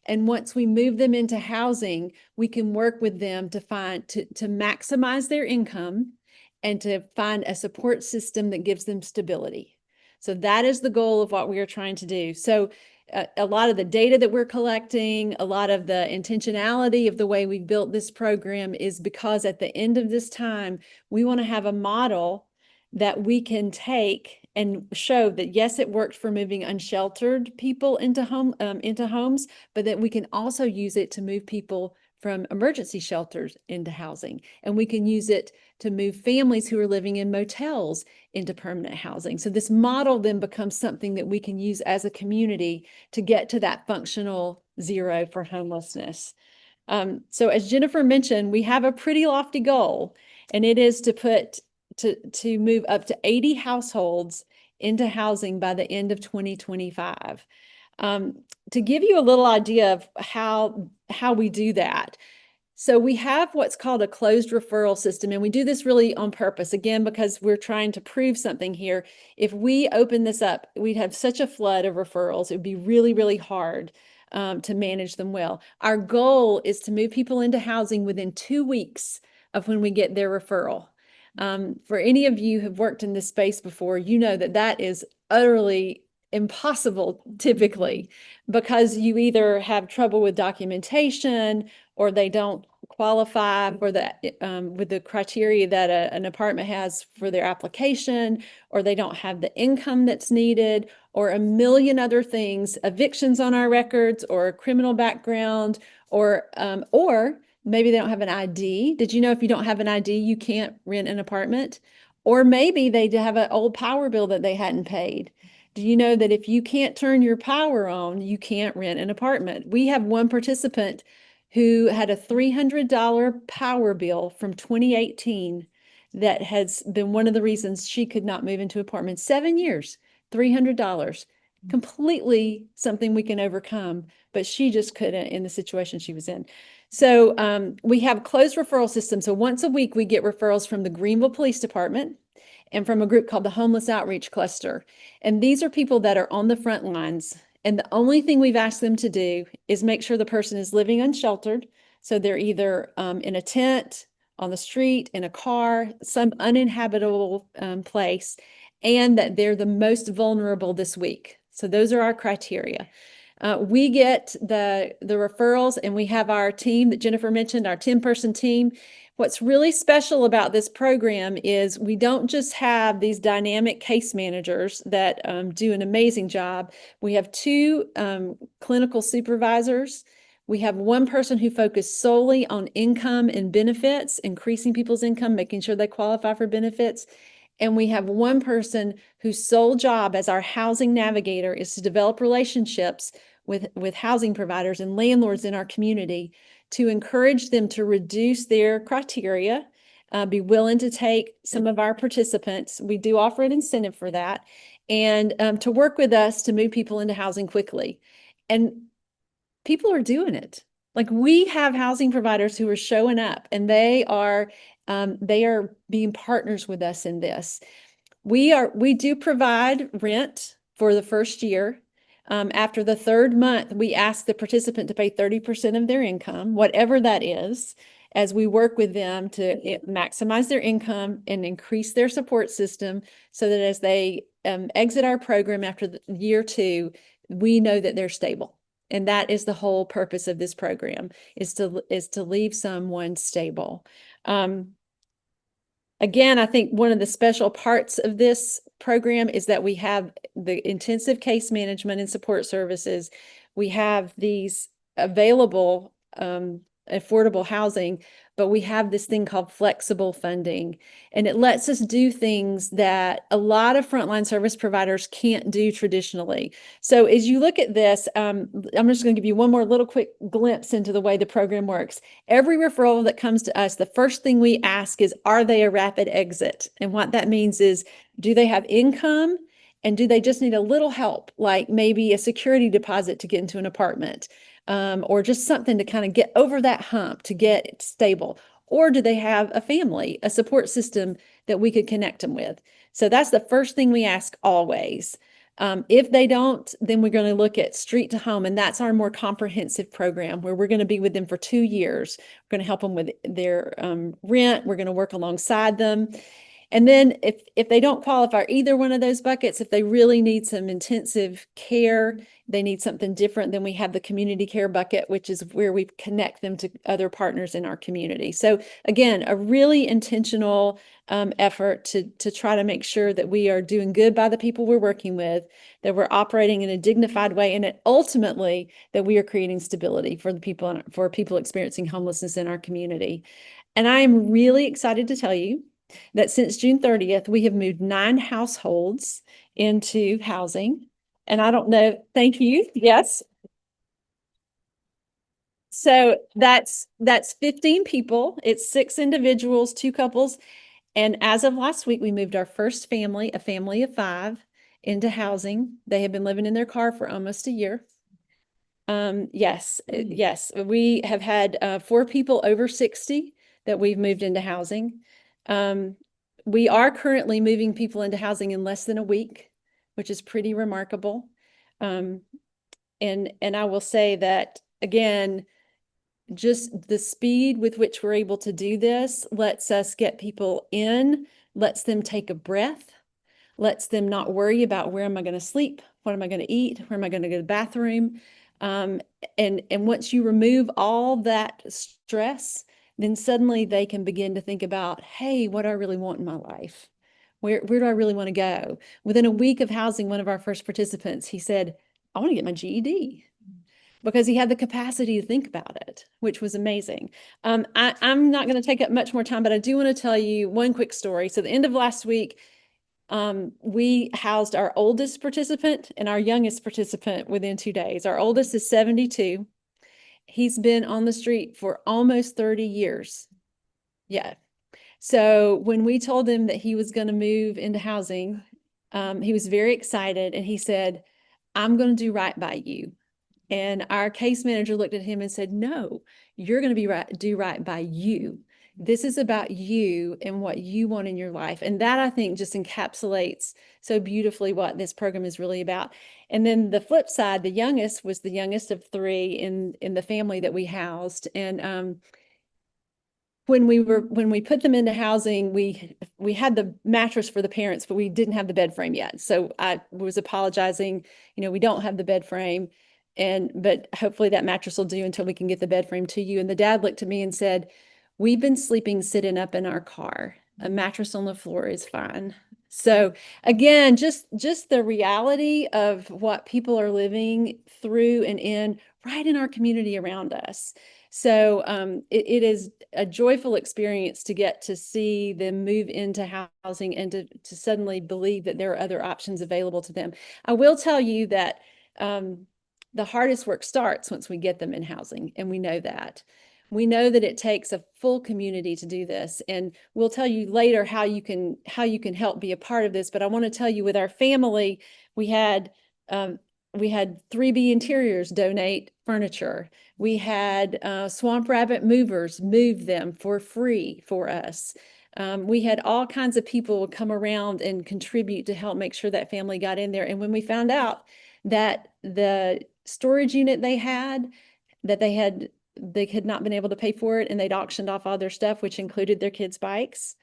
And once we move them into housing, we can work with them to maximize their income and to find a support system that gives them stability. So that is the goal of what we are trying to do. So a lot of the data that we're collecting, a lot of the intentionality of the way we built this program is because at the end of this time, we want to have a model that we can take and show that yes, it worked for moving unsheltered people into homes, but that we can also use it to move people from emergency shelters into housing. And we can use it to move families who are living in motels into permanent housing. So this model then becomes something that we can use as a community to get to that functional zero for homelessness. So as Jennifer mentioned, we have a pretty lofty goal, and it is to move up to 80 households into housing by the end of 2025. To give you a little idea of how we do that. So we have what's called a closed referral system, and we do this really on purpose, again, because we're trying to prove something here. If we open this up, we'd have such a flood of referrals. It would be really, really hard to manage them well. Our goal is to move people into housing within 2 weeks of when we get their referral. For any of you who've worked in this space before, you know that that is utterly impossible typically, because you either have trouble with documentation or they don't qualify for that with the criteria that an apartment has for their application, or they don't have the income that's needed, or a million other things, evictions on our records, or a criminal background, or maybe they don't have an ID. Did you know if you don't have an ID, you can't rent an apartment? Or maybe they have an old power bill that they hadn't paid. Do you know that if you can't turn your power on, you can't rent an apartment? We have one participant who had a $300 power bill from 2018 that has been one of the reasons she could not move into an apartment. 7 years, $300. Completely something we can overcome, but she just couldn't in the situation she was in. So we have a closed referral system. So once a week, we get referrals from the Greenville Police Department and from a group called the Homeless Outreach Cluster. And these are people that are on the front lines. And the only thing we've asked them to do is make sure the person is living unsheltered. So they're either in a tent, on the street, in a car, some uninhabitable place, and that they're the most vulnerable this week. So those are our criteria. We get the referrals, and we have our team that Jennifer mentioned, our 10-person team. What's really special about this program is we don't just have these dynamic case managers that do an amazing job. We have 2 clinical supervisors. We have one person who focuses solely on income and benefits, increasing people's income, making sure they qualify for benefits. And we have one person whose sole job as our housing navigator is to develop relationships with housing providers and landlords in our community to encourage them to reduce their criteria, be willing to take some of our participants. We do offer an incentive for that, and to work with us to move people into housing quickly. And people are doing it. Like, we have housing providers who are showing up, and they are being partners with us in this. We do provide rent for the first year. After the 3rd month, we ask the participant to pay 30% of their income, whatever that is, as we work with them to maximize their income and increase their support system, so that as they exit our program after the year 2, we know that they're stable. And that is the whole purpose of this program, is to leave someone stable. Again, I think one of the special parts of this program is that we have the intensive case management and support services. We have these available affordable housing, but we have this thing called flexible funding, and it lets us do things that a lot of frontline service providers can't do traditionally. So as you look at this, I'm just going to give you one more little quick glimpse into the way the program works. Every referral that comes to us, the first thing we ask is, are they a rapid exit? And what that means is, do they have income? And do they just need a little help, like maybe a security deposit to get into an apartment? Or just something to kind of get over that hump to get stable? Or do they have a family, a support system that we could connect them with? So that's the first thing we ask always. If they don't, then we're going to look at street to home, and that's our more comprehensive program where we're going to be with them for 2 years. We're going to help them with their rent. We're going to work alongside them. And then if they don't qualify either one of those buckets, if they really need some intensive care, they need something different, then we have the community care bucket, which is where we connect them to other partners in our community. So again, a really intentional effort to try to make sure that we are doing good by the people we're working with, that we're operating in a dignified way, and that ultimately that we are creating stability for the people, for people experiencing homelessness in our community. And I am really excited to tell you that since June 30th, we have moved 9 households into housing. And I don't know, thank you. Yes. So that's 15 people. It's 6 individuals, 2 couples. And as of last week, we moved our first family, a family of 5, into housing. They have been living in their car for almost a year. Yes, we have had 4 people over 60 that we've moved into housing. We are currently moving people into housing in less than a week, which is pretty remarkable. And I will say that, again, just the speed with which we're able to do this lets us get people in, lets them take a breath, lets them not worry about, where am I going to sleep? What am I going to eat? Where am I going to go to the bathroom? And once you remove all that stress, then suddenly they can begin to think about, hey, what do I really want in my life? Where do I really want to go? Within a week of housing one of our first participants, he said, I want to get my GED, because he had the capacity to think about it, which was amazing. I'm not going to take up much more time, but I do want to tell you one quick story. So the end of last week, we housed our oldest participant and our youngest participant within 2 days. Our oldest is 72. He's been on the street for almost 30 years. Yeah. So when we told him that he was going to move into housing, he was very excited, and he said, I'm going to do right by you. And our case manager looked at him and said, no, you're going to do right by you. This is about you and what you want in your life. And that, I think, just encapsulates so beautifully what this program is really about. And then the flip side, the youngest was the youngest of 3 in the family that we housed. And when we put them into housing, we had the mattress for the parents, but we didn't have the bed frame yet. So I was apologizing, we don't have the bed frame. But hopefully that mattress will do until we can get the bed frame to you. And the dad looked at me and said, we've been sleeping sitting up in our car. A mattress on the floor is fine. So again, just the reality of what people are living through and in right in our community around us. So it is a joyful experience to get to see them move into housing and to suddenly believe that there are other options available to them. I will tell you that the hardest work starts once we get them in housing, and we know that. We know that it takes a full community to do this, and we'll tell you later how you can help be a part of this. But I want to tell you, with our family, we had 3B Interiors donate furniture. We had Swamp Rabbit Movers move them for free for us. We had all kinds of people come around and contribute to help make sure that family got in there. And when we found out that the storage unit they had not been able to pay for it, and they'd auctioned off all their stuff, which included their kids' bikes,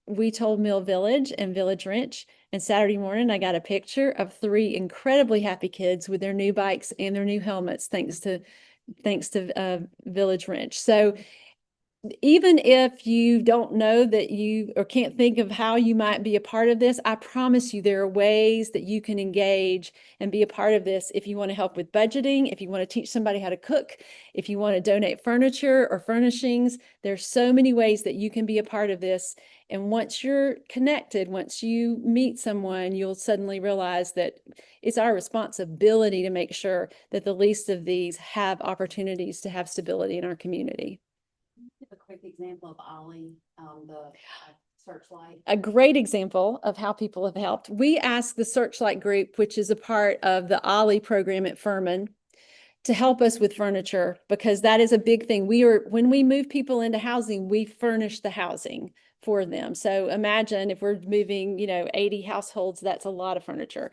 we told Mill Village and Village Ranch, and Saturday morning I got a picture of 3 incredibly happy kids with their new bikes and their new helmets, thanks to Village Ranch. So even if you don't know that you or can't think of how you might be a part of this, I promise you there are ways that you can engage and be a part of this. If you want to help with budgeting, if you want to teach somebody how to cook, if you want to donate furniture or furnishings, there's so many ways that you can be a part of this. And once you're connected, once you meet someone, you'll suddenly realize that it's our responsibility to make sure that the least of these have opportunities to have stability in our community. Give a quick example of Ollie, the Searchlight. A great example of how people have helped. We asked the Searchlight Group, which is a part of the Ollie program at Furman, to help us with furniture, because that is a big thing. When we move people into housing, we furnish the housing for them. So imagine if we're moving, 80 households, that's a lot of furniture.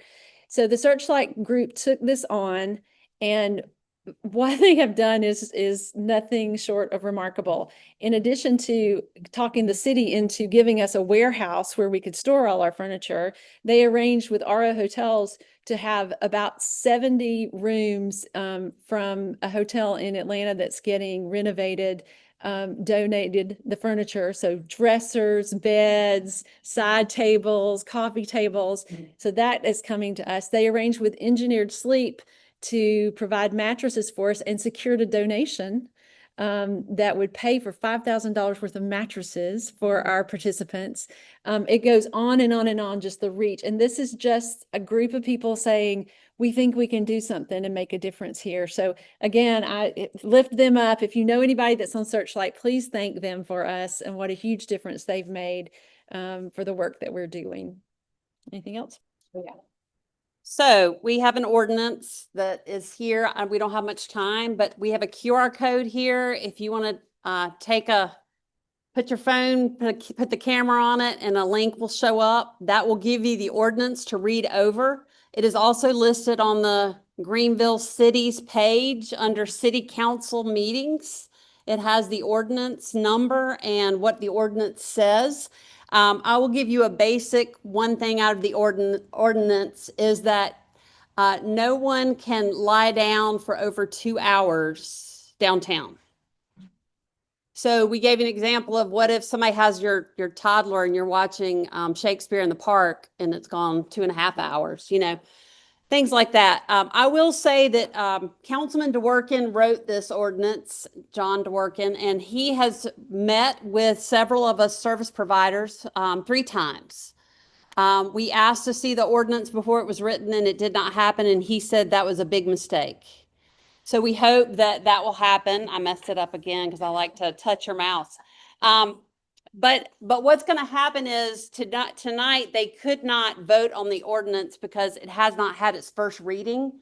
So the Searchlight Group took this on, and what they have done is nothing short of remarkable. In addition to talking the city into giving us a warehouse where we could store all our furniture, they arranged with RO Hotels to have about 70 rooms from a hotel in Atlanta that's getting renovated, donated the furniture. So dressers, beds, side tables, coffee tables. So that is coming to us. They arranged with Engineered Sleep to provide mattresses for us and secured a donation that would pay for $5,000 worth of mattresses for our participants. It goes on and on and on, just the reach. And this is just a group of people saying, we think we can do something and make a difference here. So again, I lift them up. If you know anybody that's on Searchlight, please thank them for us and what a huge difference they've made for the work that we're doing. Anything else? Yeah. So we have an ordinance that is here. We don't have much time, but we have a QR code here. If you want to put your phone, put the camera on it, and a link will show up. That will give you the ordinance to read over. It is also listed on the Greenville City's page under City Council meetings. It has the ordinance number and what the ordinance says. I will give you a basic one thing out of the ordinance is that no one can lie down for over 2 hours downtown. So we gave an example of what if somebody has your toddler and you're watching Shakespeare in the Park and it's gone 2.5 hours, things like that. I will say that Councilman DeWorkin wrote this ordinance, John DeWorkin, and he has met with several of us service providers 3 times. We asked to see the ordinance before it was written and it did not happen, and he said that was a big mistake. So we hope that that will happen. I messed it up again because I like to touch your mouse. But what's going to happen is tonight they could not vote on the ordinance because it has not had its first reading.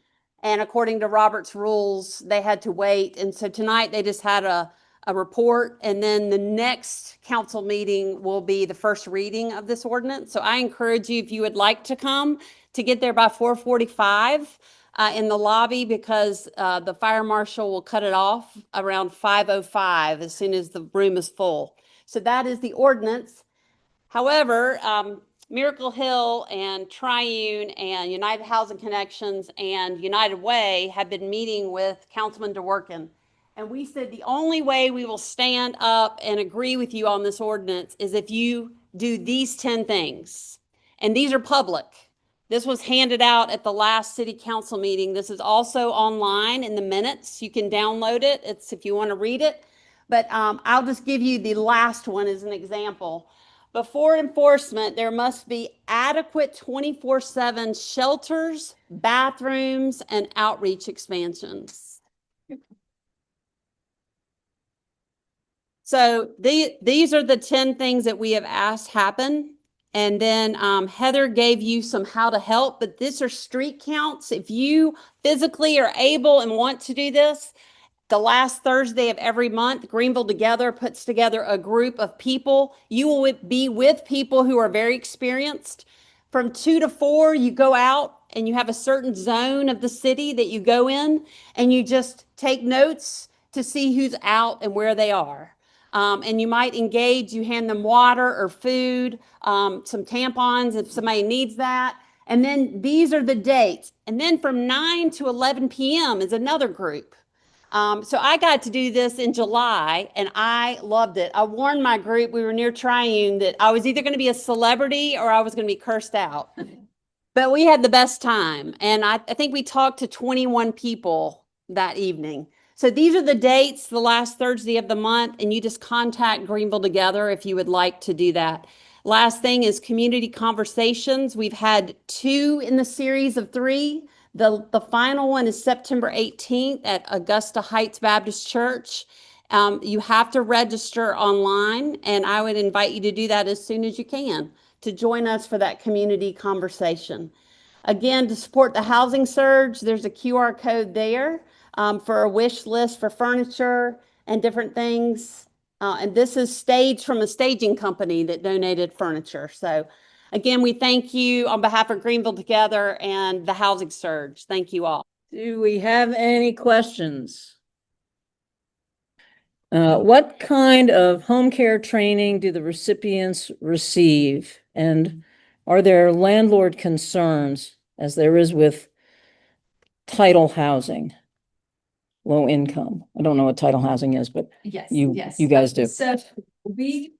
And according to Robert's rules, they had to wait. And so tonight they just had a report. And then the next council meeting will be the first reading of this ordinance. So I encourage you, if you would like to come, to get there by 4:45 in the lobby, because the fire marshal will cut it off around 5:05 as soon as the room is full. So that is the ordinance. However, Miracle Hill and Triune and United Housing Connections and United Way have been meeting with Councilman DeWorkin. And we said the only way we will stand up and agree with you on this ordinance is if you do these 10 things. And these are public. This was handed out at the last city council meeting. This is also online in the minutes. You can download it. It's if you want to read it. But I'll just give you the last one as an example. Before enforcement, there must be adequate 24/7 shelters, bathrooms, and outreach expansions. So these are the 10 things that we have asked happen. And then Heather gave you some how to help, but these are street counts. If you physically are able and want to do this, the last Thursday of every month, Greenville Together puts together a group of people. You will be with people who are very experienced. From 2 to 4, you go out and you have a certain zone of the city that you go in and you just take notes to see who's out and where they are. And you might engage, you hand them water or food, some tampons if somebody needs that. And then these are the dates. And then from 9 to 11 p.m. is another group. So I got to do this in July and I loved it. I warned my group, we were near Triune, that I was either going to be a celebrity or I was going to be cursed out. But we had the best time. And I think we talked to 21 people that evening. So these are the dates, the last Thursday of the month, and you just contact Greenville Together if you would like to do that. Last thing is community conversations. We've had 2 in the series of 3. The final one is September 18th at Augusta Heights Baptist Church. You have to register online, and I would invite you to do that as soon as you can to join us for that community conversation. Again, to support the housing surge, there's a QR code there for a wish list for furniture and different things. And this is staged from a staging company that donated furniture. So again, we thank you on behalf of Greenville Together and the housing surge. Thank you all. Do we have any questions? What kind of home care training do the recipients receive? And are there landlord concerns, as there is with title housing, low income? I don't know what title housing is, but Yes, you yes. guys do. So we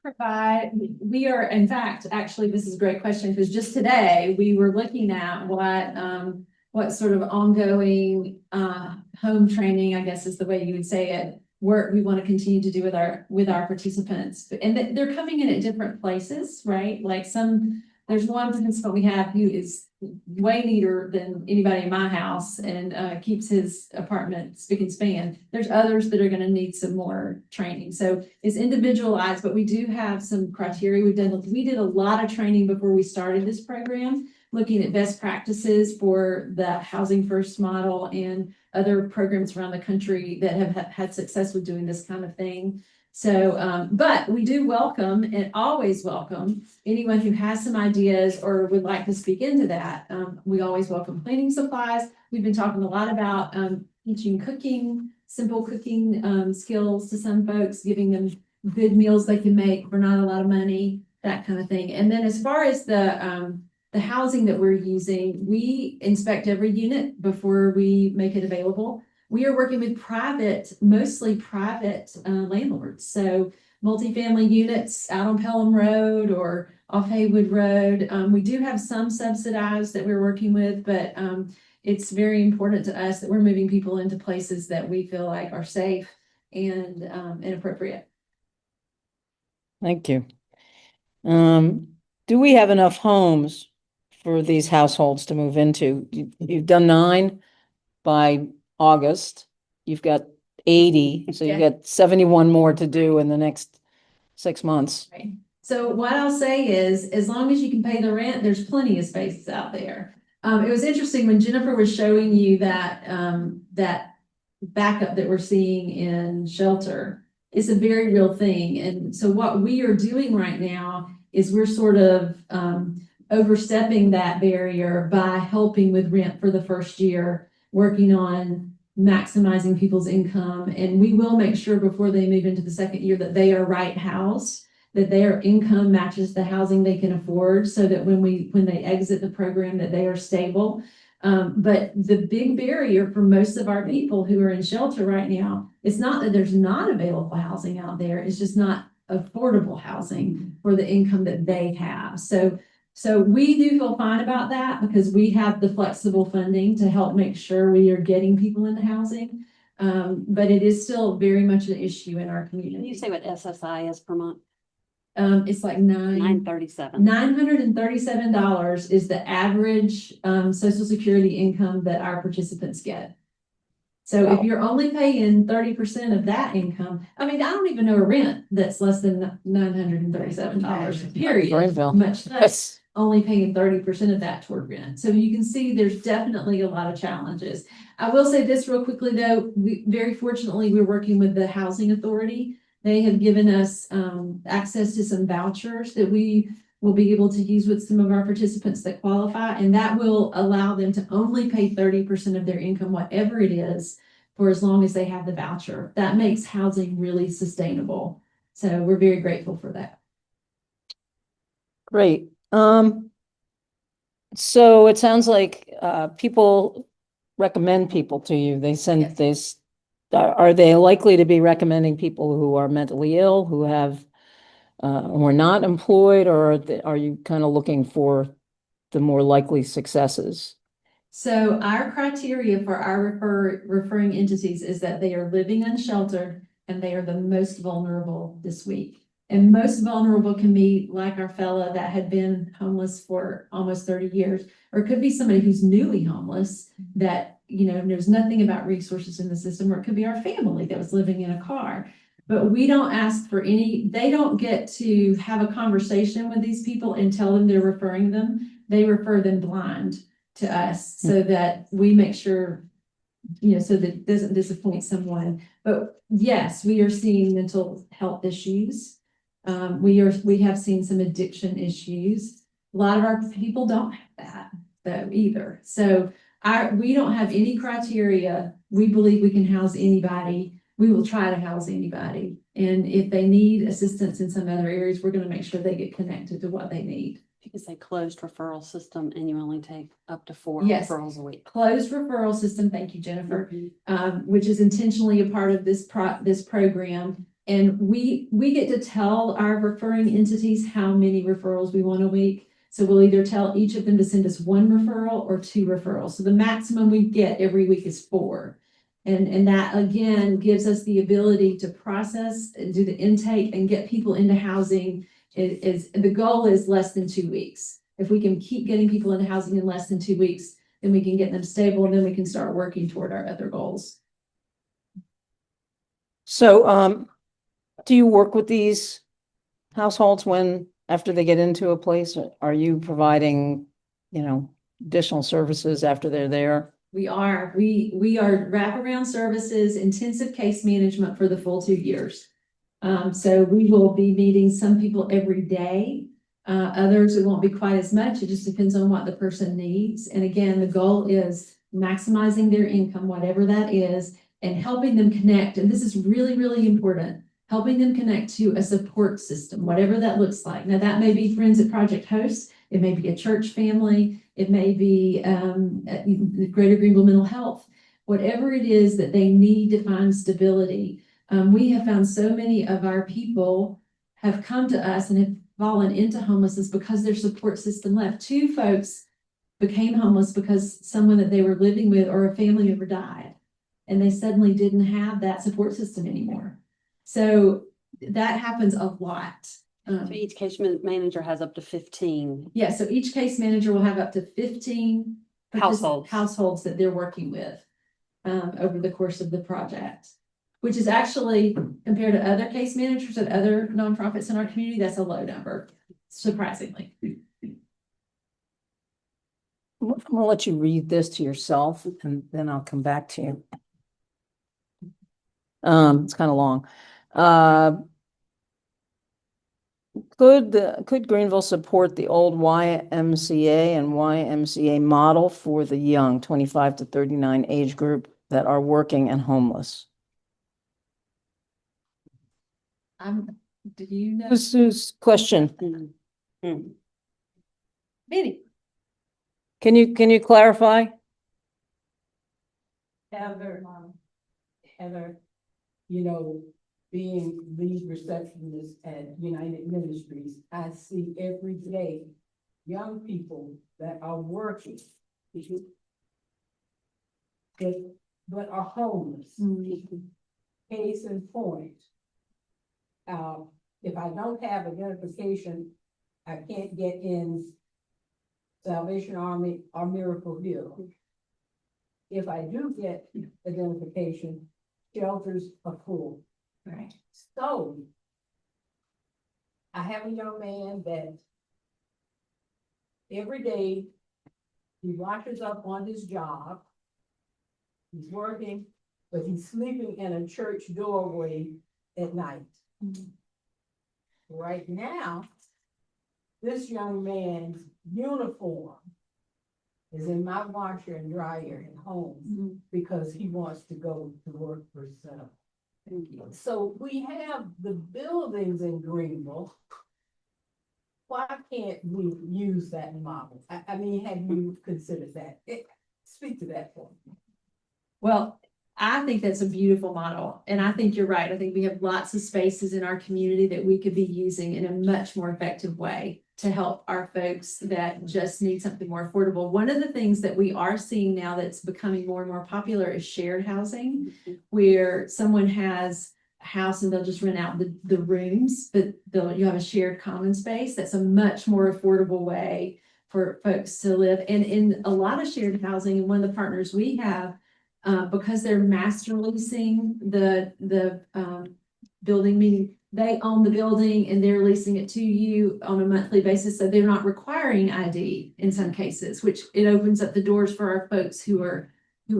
are, in fact, actually, this is a great question, because just today we were looking at what sort of ongoing home training, I guess is the way you would say it, work we want to continue to do with our participants. And they're coming in at different places, right? Like there's one participant we have who is way neater than anybody in my house and keeps his apartment spick and span. There's others that are going to need some more training. So it's individualized, but we do have some criteria we did a lot of training before we started this program, looking at best practices for the Housing First model and other programs around the country that have had success with doing this kind of thing. So, but we do welcome and always welcome anyone who has some ideas or would like to speak into that. We always welcome cleaning supplies. We've been talking a lot about teaching cooking, simple cooking skills to some folks, giving them good meals they can make for not a lot of money, that kind of thing. And then as far as the housing that we're using, we inspect every unit before we make it available. We are working with mostly private landlords. So multifamily units out on Pelham Road or off Haywood Road. We do have some subsidized that we're working with, but it's very important to us that we're moving people into places that we feel like are safe and appropriate. Thank you. Do we have enough homes for these households to move into? You've done 9 by August. You've got 80, so you've got 71 more to do in the next 6 months. Right. So what I'll say is, as long as you can pay the rent, there's plenty of spaces out there. It was interesting when Jennifer was showing you that that backup that we're seeing in shelter. It's a very real thing. And so what we are doing right now is we're sort of overstepping that barrier by helping with rent for the first year, working on maximizing people's income. And we will make sure before they move into the second year that they are right housed, that their income matches the housing they can afford, so that when they exit the program that they are stable. But the big barrier for most of our people who are in shelter right now, it's not that there's not available housing out there, it's just not affordable housing for the income that they have. So we do feel fine about that because we have the flexible funding to help make sure we are getting people into housing. But it is still very much an issue in our community. Can you say what SSI is per month? It's like $937. $937 is the average Social Security income that our participants get. So if you're only paying 30% of that income, I mean, I don't even know a rent that's less than $937, period, Greenville. much less only paying 30% of that toward rent. So you can see there's definitely a lot of challenges. I will say this real quickly though, very fortunately, we're working with the Housing Authority. They have given us access to some vouchers that we will be able to use with some of our participants that qualify, and that will allow them to only pay 30% of their income, whatever it is, for as long as they have the voucher. That makes housing really sustainable So we're very grateful for that. Great. So it sounds like, people recommend people to you. They send Yes. this. Are they likely to be recommending people who are mentally ill, who have, who are not employed, or are you kind of looking for the more likely successes? So our criteria for our referring entities is that they are living unsheltered and they are the most vulnerable this week. And most vulnerable can be like our fella that had been homeless for almost 30 years, or it could be somebody who's newly homeless that, knows nothing about resources in the system, or it could be our family that was living in a car. But we don't ask for they don't get to have a conversation with these people and tell them they're referring them. They refer them blind to us so that we make sure, so that it doesn't disappoint someone. But yes, we are seeing mental health issues. We have seen some addiction issues. A lot of our people don't have that though either. So we don't have any criteria. We believe we can house anybody. We will try to house anybody. And if they need assistance in some other areas, we're going to make sure they get connected to what they need. Because they closed referral system and you only take up to 4 Yes. referrals a week. Closed referral system, thank you, Jennifer, which is intentionally a part of this program. And we get to tell our referring entities how many referrals we want a week. So we'll either tell each of them to send us 1 referral or 2 referrals. So the maximum we get every week is 4. And that again gives us the ability to process and do the intake and get people into housing. The goal is less than 2 weeks. If we can keep getting people into housing in less than 2 weeks, then we can get them stable, and then we can start working toward our other goals. So, do you work with these households after they get into a place? Are you providing, additional services after they're there? We are wraparound services, intensive case management for the full 2 years. So we will be meeting some people every day. Others, it won't be quite as much. It just depends on what the person needs. And again, the goal is maximizing their income, whatever that is, and helping them connect. And this is really, really important. Helping them connect to a support system, whatever that looks like. Now, that may be friends at Project Host. It may be a church family. It may be the Greater Greenville Mental Health. Whatever it is that they need to find stability. We have found so many of our people have come to us and have fallen into homelessness because their support system left. 2 folks became homeless because someone that they were living with or a family member died, and they suddenly didn't have that support system anymore. So that happens a lot. So each case manager has up to 15. Yeah, so each case manager will have up to 15 households that they're working with over the course of the project, which is actually, compared to other case managers at other nonprofits in our community, that's a low number, surprisingly. I'm gonna let you read this to yourself and then I'll come back to you. It's kind of long. Could Greenville support the old YMCA and YMCA model for the young 25 to 39 age group that are working and homeless? Do you know? Whose question? Minnie. Can you clarify? Heather, being lead receptionist at United Ministries, I see every day young people that are working, but are homeless. Case in point, if I don't have identification, I can't get in Salvation Army or Miracle Hill. If I do get identification, shelters are full. Right. So I have a young man that every day he washes up on his job. He's working, but he's sleeping in a church doorway at night. Right now, this young man's uniform is in my washer and dryer at home because he wants to go to work for himself. So we have the buildings in Greenville. Why can't we use that model? I mean, have you considered that? Speak to that for me. Well, I think that's a beautiful model, and I think you're right. I think we have lots of spaces in our community that we could be using in a much more effective way to help our folks that just need something more affordable. One of the things that we are seeing now that's becoming more and more popular is shared housing, where someone has a house and they'll just rent out the rooms, but you have a shared common space. That's a much more affordable way for folks to live. And in a lot of shared housing, and one of the partners we have, because they're master leasing the building, meaning they own the building and they're leasing it to you on a monthly basis. So they're not requiring ID in some cases, which it opens up the doors for our folks who are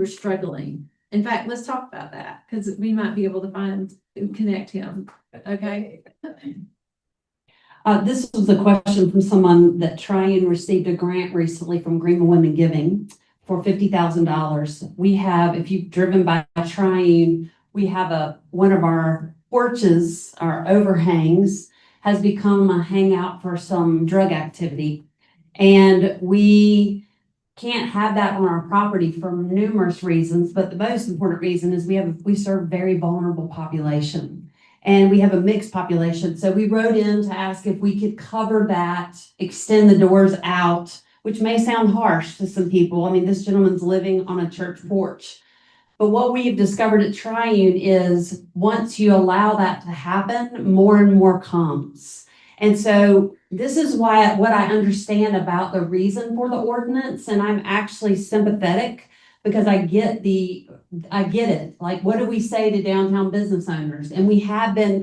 struggling. In fact, let's talk about that because we might be able to connect him. Okay. This was a question from someone that Triune received a grant recently from Greenville Women Giving for $50,000. We have, if you've driven by Triune, we have one of our porches, our overhangs, has become a hangout for some drug activity. And we can't have that on our property for numerous reasons, but the most important reason is we serve a very vulnerable population. And we have a mixed population. So we wrote in to ask if we could cover that, extend the doors out, which may sound harsh to some people. I mean, this gentleman's living on a church porch. But what we have discovered at Triune is once you allow that to happen, more and more comes. And so this is why what I understand about the reason for the ordinance, and I'm actually sympathetic because I get it. Like, what do we say to downtown business owners? And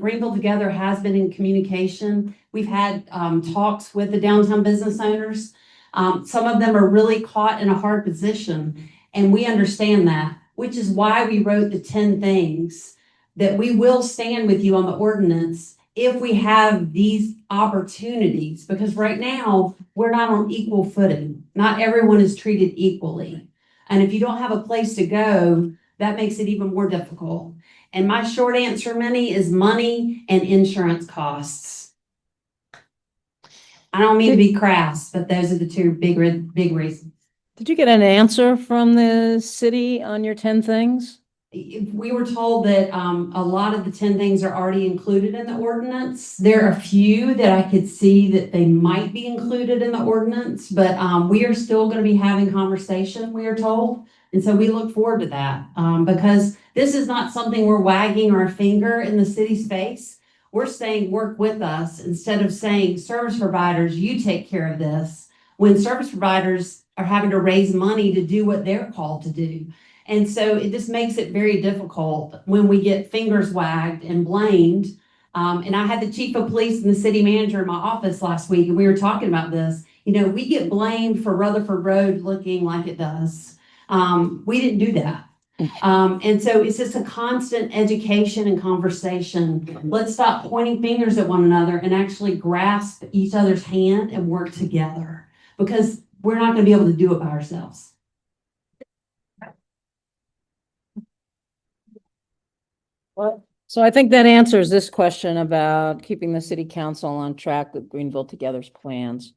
Greenville Together has been in communication. We've had talks with the downtown business owners. Some of them are really caught in a hard position, and we understand that, which is why we wrote the 10 things that we will stand with you on the ordinance if we have these opportunities, because right now we're not on equal footing. Not everyone is treated equally. And if you don't have a place to go, that makes it even more difficult. And my short answer, Minnie, is money and insurance costs. I don't mean to be crass, but those are the two big reasons. Did you get an answer from the city on your 10 things? We were told that a lot of the 10 things are already included in the ordinance. There are a few that I could see that they might be included in the ordinance, but we are still going to be having conversation, we are told. And so we look forward to that because this is not something we're wagging our finger in the city's face. We're saying work with us instead of saying service providers, you take care of this, when service providers are having to raise money to do what they're called to do. And so it just makes it very difficult when we get fingers wagged and blamed. And I had the chief of police and the city manager in my office last week, and we were talking about this. You know, we get blamed for Rutherford Road looking like it does. We didn't do that. And so it's just a constant education and conversation. Let's stop pointing fingers at one another and actually grasp each other's hand and work together, because we're not going to be able to do it by ourselves. So I think that answers this question about keeping the city council on track with Greenville Together's plans.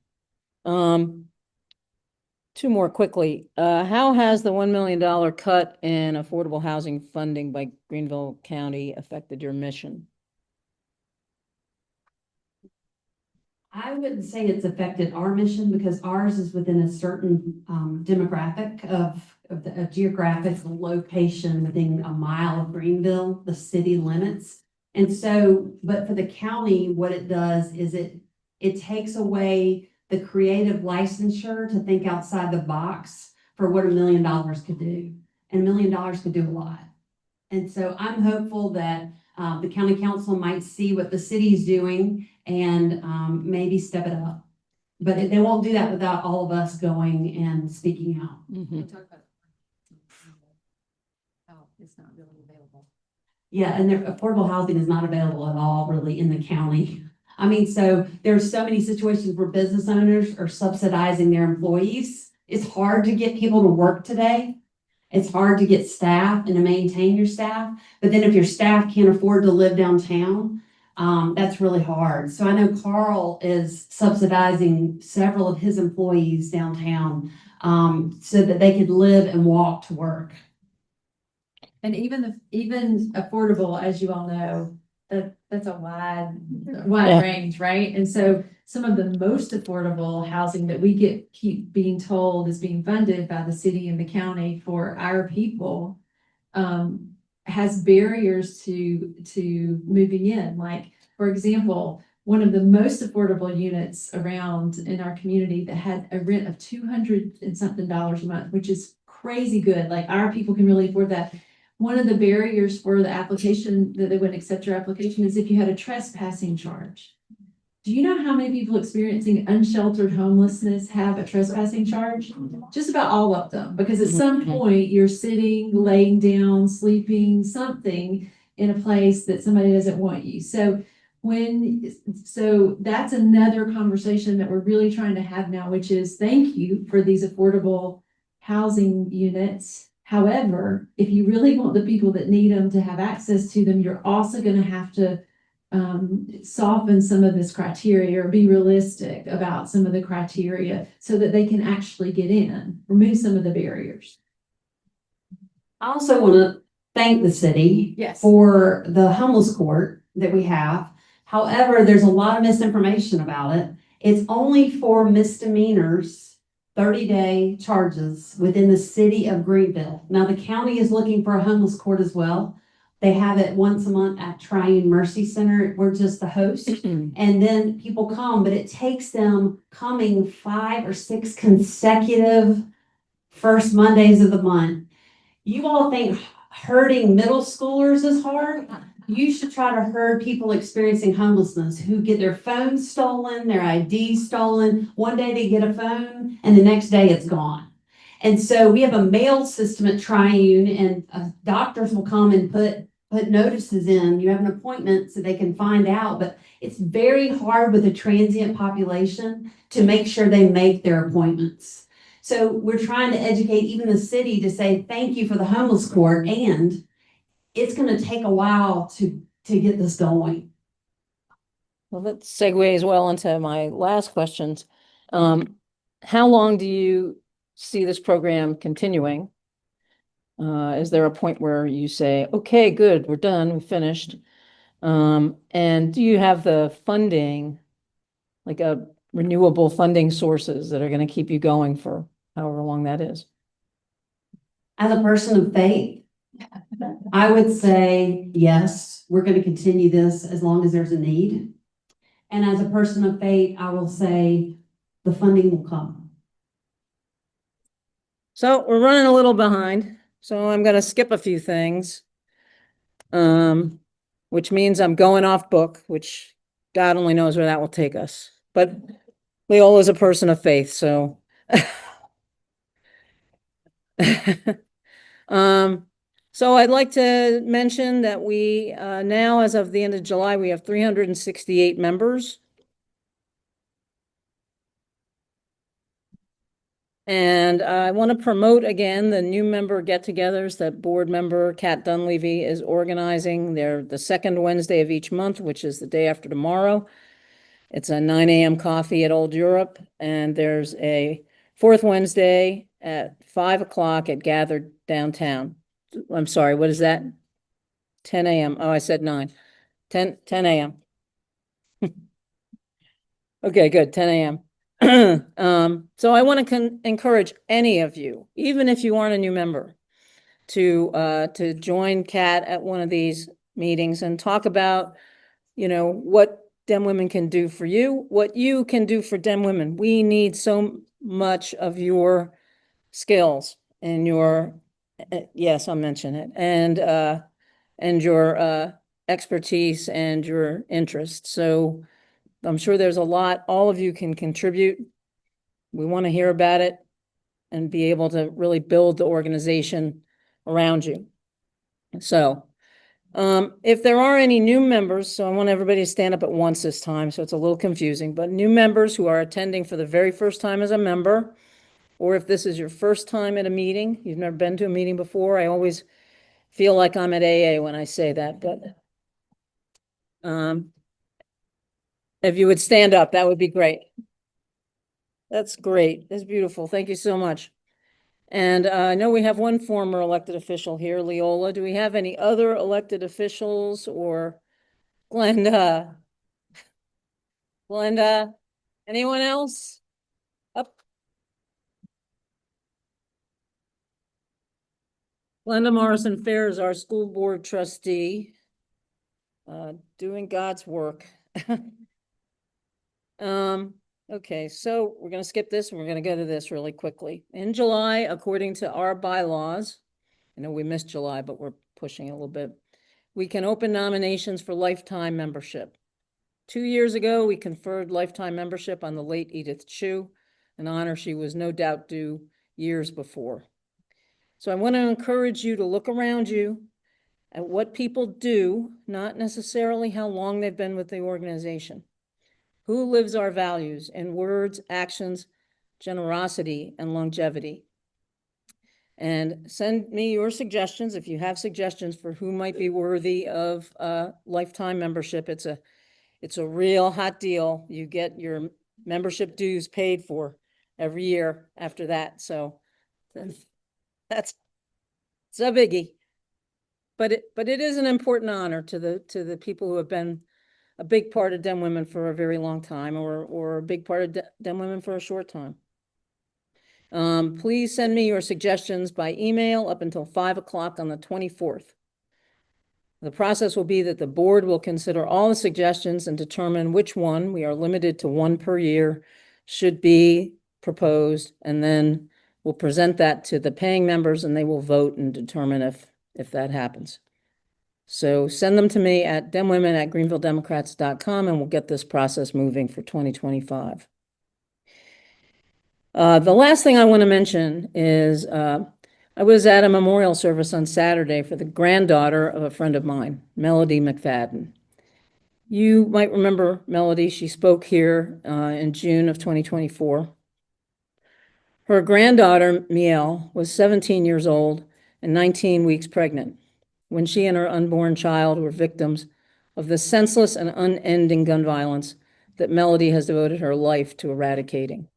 Two more quickly. How has the $1 million cut in affordable housing funding by Greenville County affected your mission? I wouldn't say it's affected our mission because ours is within a certain demographic of a geographic location within a mile of Greenville, the city limits. And so, but for the county, what it does is it takes away the creative licensure to think outside the box for what $1 million could do. And $1 million could do a lot. And so I'm hopeful that the county council might see what the city's doing and maybe step it up. But they won't do that without all of us going and speaking out. Mm-hmm. Talk about how it's not really available. Yeah, and affordable housing is not available at all really in the county. I mean, so there's so many situations where business owners are subsidizing their employees. It's hard to get people to work today. It's hard to get staff and to maintain your staff. But then if your staff can't afford to live downtown, that's really hard. So I know Carl is subsidizing several of his employees downtown, so that they could live and walk to work. And even affordable, as you all know, that's a wide Yeah. range, right? And so some of the most affordable housing that we keep being told is being funded by the city and the county for our people, has barriers to moving in. Like, for example, one of the most affordable units around in our community that had a rent of $200 and something a month, which is crazy good. Like, our people can really afford that. One of the barriers for the application that they wouldn't accept your application is if you had a trespassing charge. Do you know how many people experiencing unsheltered homelessness have a trespassing charge? Just about all of them, because at some point you're sitting, laying down, sleeping, something in a place that somebody doesn't want you. So that's another conversation that we're really trying to have now, which is thank you for these affordable housing units. However, if you really want the people that need them to have access to them, you're also going to have to soften some of this criteria or be realistic about some of the criteria so that they can actually get in, remove some of the barriers. I also want to thank the city Yes. for the homeless court that we have. However, there's a lot of misinformation about it. It's only for misdemeanors, 30-day charges within the city of Greenville. Now, the county is looking for a homeless court as well. They have it once a month at Triune Mercy Center. We're just the host. And then people come, but it takes them coming 5 or 6 consecutive first Mondays of the month. You all think herding middle schoolers is hard? You should try to herd people experiencing homelessness who get their phones stolen, their IDs stolen. One day they get a phone and the next day it's gone. And so we have a mail system at Triune, and doctors will come and put notices in. You have an appointment so they can find out, but it's very hard with a transient population to make sure they make their appointments. So we're trying to educate even the city to say thank you for the homeless court, and it's going to take a while to get this going. Well, that segues well into my last questions. How long do you see this program continuing? Is there a point where you say, okay, good, we're done, we finished? And do you have the funding, like a renewable funding sources that are going to keep you going for however long that is? As a person of faith, I would say, yes, we're going to continue this as long as there's a need. And as a person of faith, I will say the funding will come. So we're running a little behind, so I'm going to skip a few things, which means I'm going off book, which God only knows where that will take us. But Leola's a person of faith, so. So I'd like to mention that we now, as of the end of July, we have 368 members. And I want to promote again the new member get-togethers that board member Kat Dunleavy is organizing. They're the second Wednesday of each month, which is the day after tomorrow. It's a 9 a.m. coffee at Old Europe, and there's a fourth Wednesday at 5 o'clock at Gather downtown. I'm sorry, what is that? 10 a.m. Oh, I said 9. 10 a.m. Okay, good, 10 a.m. So I want to encourage any of you, even if you aren't a new member, to join Kat at one of these meetings and talk about, what DEM Women can do for you, what you can do for DEM Women. We need so much of your skills and your, yes, I'll mention it, and your expertise and your interest. So I'm sure there's a lot all of you can contribute. We want to hear about it and be able to really build the organization around you. So if there are any new members, so I want everybody to stand up at once this time, so it's a little confusing, but new members who are attending for the very first time as a member, or if this is your first time at a meeting, you've never been to a meeting before, I always feel like I'm at AA when I say that, but if you would stand up, that would be great. That's great. That's beautiful. Thank you so much. And I know we have one former elected official here, Leola. Do we have any other elected officials or Glenda? Glenda, anyone else? Up. Glenda Morrison Fair is our school board trustee, doing God's work. Okay, so we're gonna skip this and we're gonna go to this really quickly. In July, according to our bylaws, I know we missed July, but we're pushing it a little bit. We can open nominations for lifetime membership. 2 years ago, we conferred lifetime membership on the late Edith Chu, an honor she was no doubt due years before. So I want to encourage you to look around you at what people do, not necessarily how long they've been with the organization. Who lives our values in words, actions, generosity, and longevity? And send me your suggestions if you have suggestions for who might be worthy of lifetime membership. It's a real hot deal. You get your membership dues paid for every year after that. So it's a biggie. But it is an important honor to the people who have been a big part of DEM Women for a very long time, or a big part of DEM Women for a short time. Please send me your suggestions by email up until 5 o'clock on the 24th. The process will be that the board will consider all the suggestions and determine which one, we are limited to one per year, should be proposed, and then we'll present that to the paying members and they will vote and determine if that happens. So send them to me at demwomen@greenvilledemocrats.com and we'll get this process moving for 2025. The last thing I want to mention is I was at a memorial service on Saturday for the granddaughter of a friend of mine, Melody McFadden. You might remember Melody. She spoke here in June of 2024. Her granddaughter, Miel, was 17 years old and 19 weeks pregnant when she and her unborn child were victims of the senseless and unending gun violence that Melody has devoted her life to eradicating.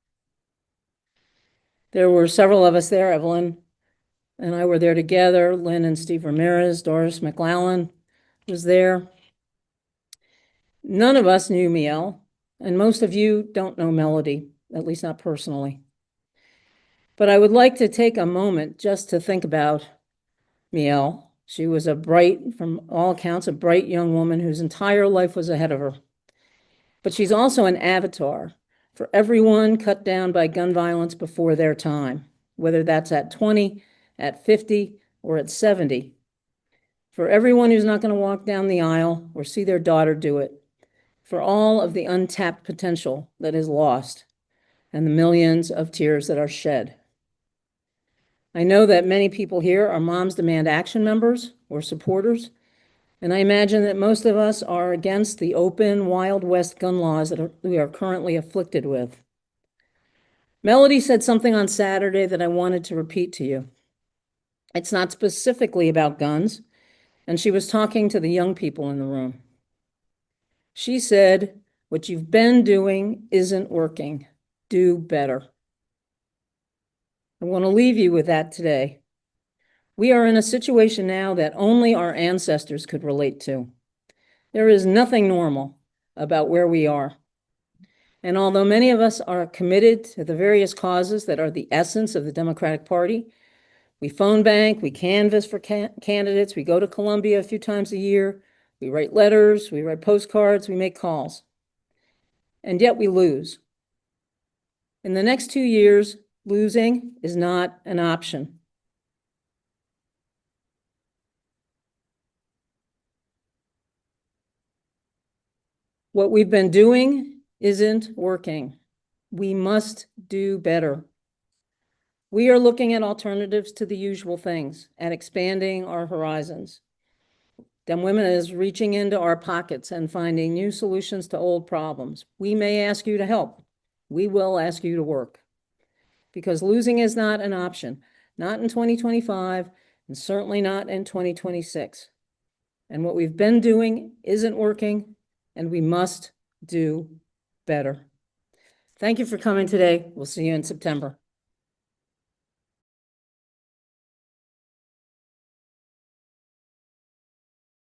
There were several of us there. Evelyn and I were there together. Lynn and Steve Ramirez, Doris McLallen was there. None of us knew Miel, and most of you don't know Melody, at least not personally. But I would like to take a moment just to think about Miel. She was a bright, from all accounts, a bright young woman whose entire life was ahead of her. But she's also an avatar for everyone cut down by gun violence before their time, whether that's at 20, at 50, or at 70. For everyone who's not going to walk down the aisle or see their daughter do it. For all of the untapped potential that is lost and the millions of tears that are shed. I know that many people here are Moms Demand Action members or supporters, and I imagine that most of us are against the open, Wild West gun laws that we are currently afflicted with. Melody said something on Saturday that I wanted to repeat to you. It's not specifically about guns, and she was talking to the young people in the room. She said, "What you've been doing isn't working. Do better." I want to leave you with that today. We are in a situation now that only our ancestors could relate to. There is nothing normal about where we are. And although many of us are committed to the various causes that are the essence of the Democratic Party, we phone bank, we canvass for candidates, we go to Columbia a few times a year, we write letters, we write postcards, we make calls. And yet we lose. In the next 2 years, losing is not an option. What we've been doing isn't working. We must do better. We are looking at alternatives to the usual things and expanding our horizons. DEM Women is reaching into our pockets and finding new solutions to old problems. We may ask you to help. We will ask you to work. because losing is not an option, not in 2025, and certainly not in 2026. And what we've been doing isn't working, and we must do better. Thank you for coming today. We'll see you in September.